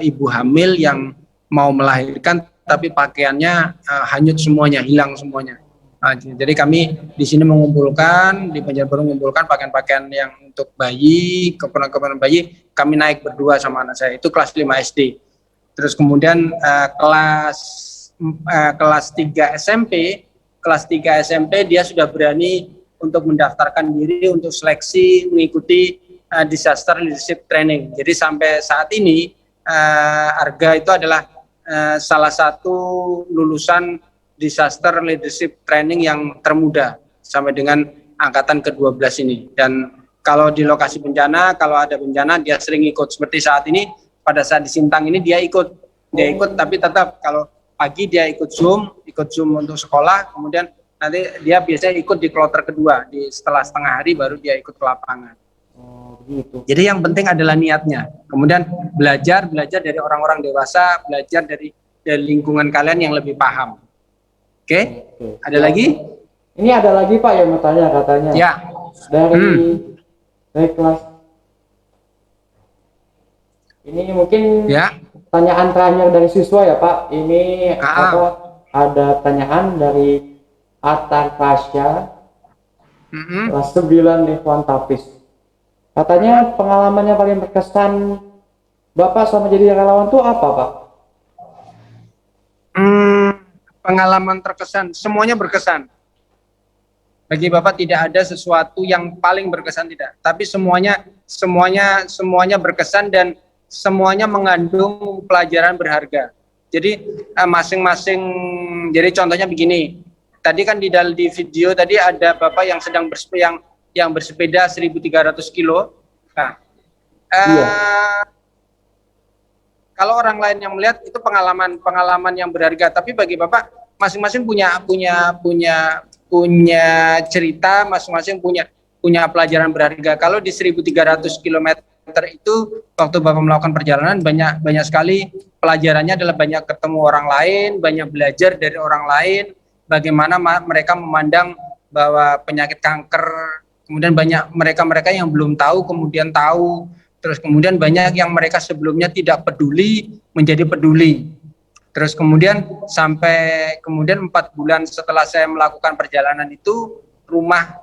ibu hamil yang mau melahirkan, tapi pakaiannya hanyut semuanya, hilang semuanya. Nah, jadi kami di sini mengumpulkan, di Banjarbaru mengumpulkan pakaian-pakaian yang untuk bayi, keperluan bayi, kami naik berdua sama anak saya, itu kelas 5 SD. Terus kemudian kelas 3 SMP, kelas 3 SMP dia sudah berani untuk mendaftarkan diri untuk seleksi mengikuti disaster leadership training. Jadi sampai saat ini Arga itu adalah salah satu lulusan disaster leadership training yang termuda sampai dengan angkatan ke-12 ini. Dan kalau di lokasi bencana, kalau ada bencana dia sering ikut. Seperti saat ini, pada saat di Sintang ini dia ikut, tapi tetap kalau pagi dia ikut Zoom untuk sekolah, kemudian nanti dia biasanya ikut di kloter kedua, setelah setengah hari baru dia ikut ke lapangan. Gitu. Jadi yang penting adalah niatnya. Kemudian belajar dari orang-orang dewasa, belajar dari lingkungan kalian yang lebih paham. Oke. Ada lagi? Ini ada lagi Pak yang mau tanya katanya. Ya. Dari kelas. Ini mungkin Ya. pertanyaan terakhir dari siswa ya Pak. Ini ada pertanyaan dari Atar Fasya, kelas 9 Ikhwan Tafis. Katanya pengalamannya paling berkesan Bapak sama jadi relawan itu apa Pak? Pengalaman terkesan, semuanya berkesan. Bagi Bapak tidak ada sesuatu yang paling berkesan, tidak. Tapi semuanya berkesan dan semuanya mengandung pelajaran berharga. Jadi masing-masing, jadi contohnya begini. Tadi kan di video tadi ada Bapak yang sedang bersepeda 1.300 kilo. Nah, kalau orang lain yang melihat itu pengalaman yang berharga, tapi bagi Bapak masing-masing punya cerita, masing-masing punya pelajaran berharga. Kalau di 1.300 km itu waktu Bapak melakukan perjalanan banyak sekali pelajarannya adalah banyak ketemu orang lain, banyak belajar dari orang lain, bagaimana mereka memandang bahwa penyakit kanker, kemudian banyak mereka yang belum tahu kemudian tahu. Terus kemudian banyak yang mereka sebelumnya tidak peduli menjadi peduli. Terus kemudian sampai kemudian 4 bulan setelah saya melakukan perjalanan itu rumah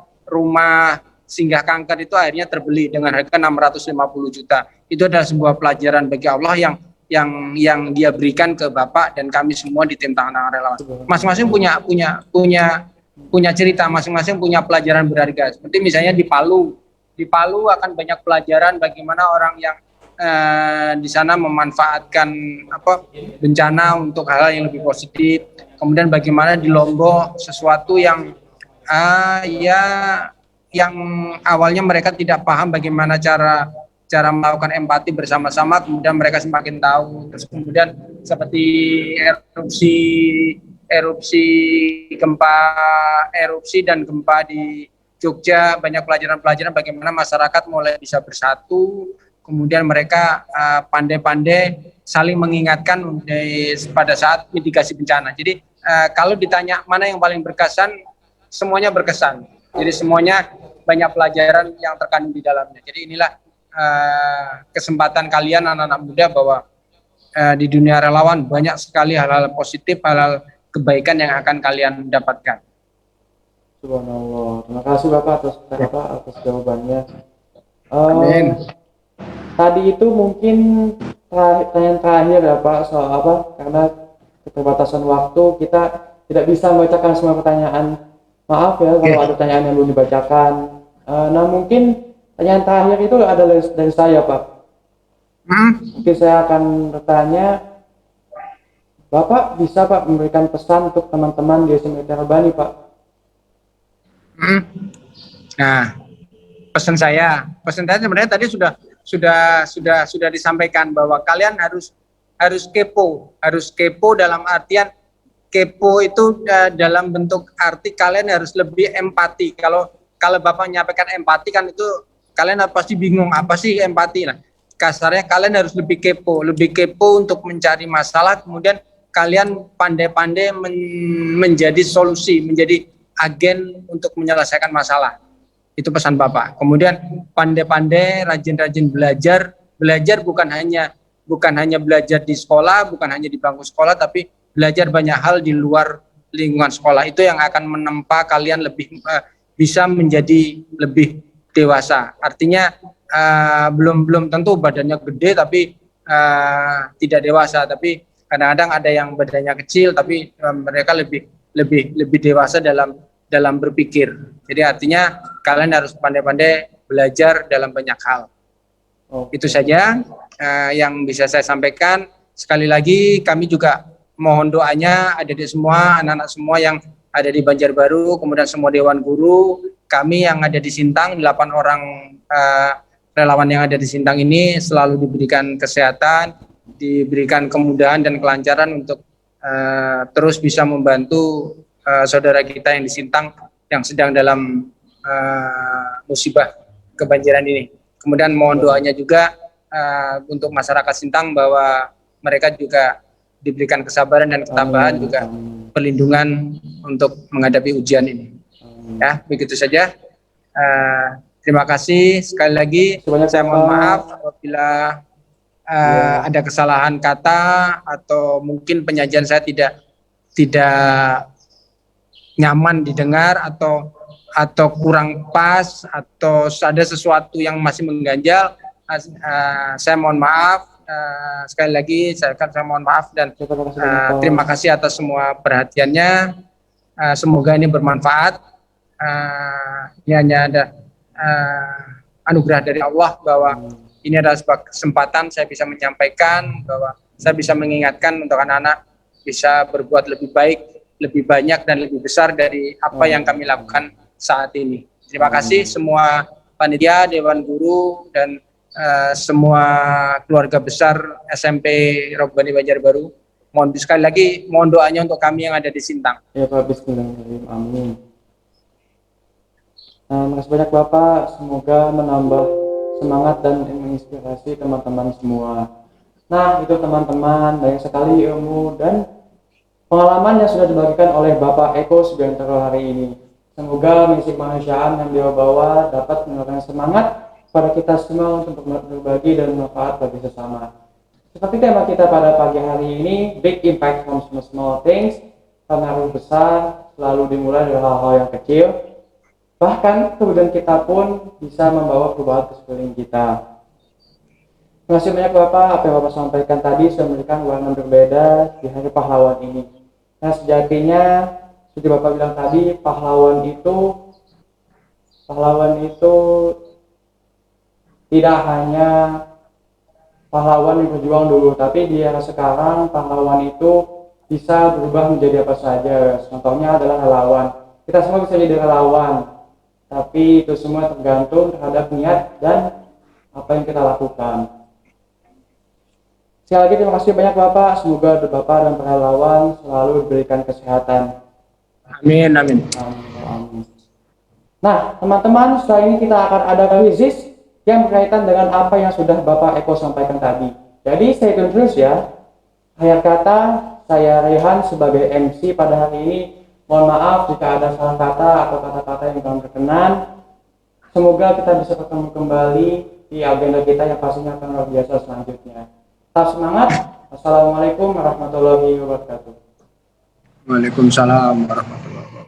singgah kanker itu akhirnya terbeli dengan harga 650 juta. Itu adalah sebuah pelajaran bagi Allah yang dia berikan ke Bapak dan kami semua di tim Tangan Relawan. Masing-masing punya cerita, masing-masing punya pelajaran berharga. Seperti misalnya di Palu akan banyak pelajaran bagaimana orang yang di sana memanfaatkan bencana untuk hal yang lebih positif. Kemudian bagaimana di Lombok sesuatu yang yang awalnya mereka tidak paham bagaimana cara melakukan empati bersama-sama, kemudian mereka semakin tahu. Terus kemudian seperti erupsi dan gempa di Jogja, banyak pelajaran-pelajaran bagaimana masyarakat mulai bisa bersatu, kemudian mereka pandai-pandai saling mengingatkan pada saat mitigasi bencana. Jadi kalau ditanya mana yang paling berkesan, semuanya berkesan. Jadi semuanya banyak pelajaran yang terkandung di dalamnya. Jadi inilah kesempatan kalian anak-anak muda bahwa di dunia relawan banyak sekali hal-hal positif, hal-hal kebaikan yang akan kalian dapatkan. Subhanallah. Terima kasih Bapak atas jawabannya. Amin. Tadi itu mungkin pertanyaan terakhir ya Pak, soal karena keterbatasan waktu kita tidak bisa membacakan semua pertanyaan. Maaf ya kalau ada pertanyaan yang belum dibacakan. Nah mungkin pertanyaan terakhir itu ada dari saya Pak. Mungkin saya akan bertanya, Bapak bisa Pak memberikan pesan untuk teman-teman di SMA Terbani Pak? Nah, pesan saya sebenarnya tadi sudah disampaikan bahwa kalian harus kepo dalam artian kepo itu dalam bentuk arti kalian harus lebih empati. Kalau Bapak menyampaikan empati kan itu kalian pasti bingung apa sih empati. Nah, kasarnya kalian harus lebih kepo untuk mencari masalah, kemudian kalian pandai-pandai menjadi solusi, menjadi agen untuk menyelesaikan masalah. Itu pesan Bapak. Kemudian pandai-pandai, rajin-rajin belajar bukan hanya belajar di sekolah, bukan hanya di bangku sekolah, tapi belajar banyak hal di luar lingkungan sekolah itu yang akan menempa kalian lebih bisa menjadi lebih dewasa. Artinya belum tentu badannya gede tapi tidak dewasa, tapi kadang-kadang ada yang badannya kecil tapi mereka lebih dewasa dalam berpikir. Jadi artinya kalian harus pandai-pandai belajar dalam banyak hal. Itu saja yang bisa saya sampaikan. Sekali lagi kami juga mohon doanya adik-adik semua, anak-anak semua yang ada di Banjarbaru, kemudian semua dewan guru, kami yang ada di Sintang, 8 orang relawan yang ada di Sintang ini selalu diberikan kesehatan, diberikan kemudahan dan kelancaran untuk terus bisa membantu saudara kita yang di Sintang yang sedang dalam musibah kebanjiran ini. Kemudian mohon doanya juga untuk masyarakat Sintang bahwa mereka juga diberikan kesabaran dan ketabahan, juga perlindungan untuk menghadapi ujian ini. Ya, begitu saja. Terima kasih sekali lagi. Saya mohon maaf apabila ada kesalahan kata atau mungkin penyajian saya tidak nyaman didengar atau kurang pas atau ada sesuatu yang masih mengganjal. Saya mohon maaf. Sekali lagi saya mohon maaf dan terima kasih atas semua perhatiannya. Semoga ini bermanfaat. Ini hanya ada anugerah dari Allah bahwa ini adalah sebuah kesempatan saya bisa menyampaikan, bahwa saya bisa mengingatkan untuk anak-anak bisa berbuat lebih baik, lebih banyak dan lebih besar dari apa yang kami lakukan saat ini. Terima kasih semua panitia, dewan guru dan semua keluarga besar SMP Robbani Banjarbaru. Mohon sekali lagi mohon doanya untuk kami yang ada di Sintang. Ya Pak, bismillahirrahmanirrahim. Amin. Makasih banyak Bapak, semoga menambah semangat dan menginspirasi teman-teman semua. Nah, itu teman-teman, banyak sekali ilmu dan pengalaman yang sudah dibagikan oleh Bapak Eko Subiantoro hari ini. Semoga misi kemanusiaan yang beliau bawa dapat menambahkan semangat pada kita semua untuk berbagi dan bermanfaat bagi sesama. Seperti tema kita pada pagi hari ini, big impact from small things, pengaruh besar selalu dimulai dari hal-hal yang kecil. Bahkan kemudian kita pun bisa membawa perubahan ke sekeliling kita. Terima kasih banyak Bapak, apa yang Bapak sampaikan tadi sudah memberikan warna berbeda di hari pahlawan ini. Nah sejatinya, seperti Bapak bilang tadi, pahlawan itu tidak hanya pahlawan yang berjuang dulu, tapi di era sekarang pahlawan itu bisa berubah menjadi apa saja. Contohnya adalah relawan. Kita semua bisa jadi relawan, tapi itu semua tergantung terhadap niat dan apa yang kita lakukan. Sekali lagi terima kasih banyak Bapak, semoga Bapak dan para relawan selalu diberikan kesehatan. Amin, amin. Amin. Nah teman-teman, setelah ini kita akan ada kuisis yang berkaitan dengan apa yang sudah Bapak Eko sampaikan tadi. Jadi stay tune terus ya. Akhir kata, saya Rehan sebagai MC pada hari ini. Mohon maaf jika ada salah kata atau kata-kata yang kurang berkenan. Semoga kita bisa ketemu kembali di agenda kita yang pastinya akan luar biasa selanjutnya. Tetap semangat. Assalamualaikum warahmatullahi wabarakatuh. Waalaikumsalam warahmatullahi wabarakatuh.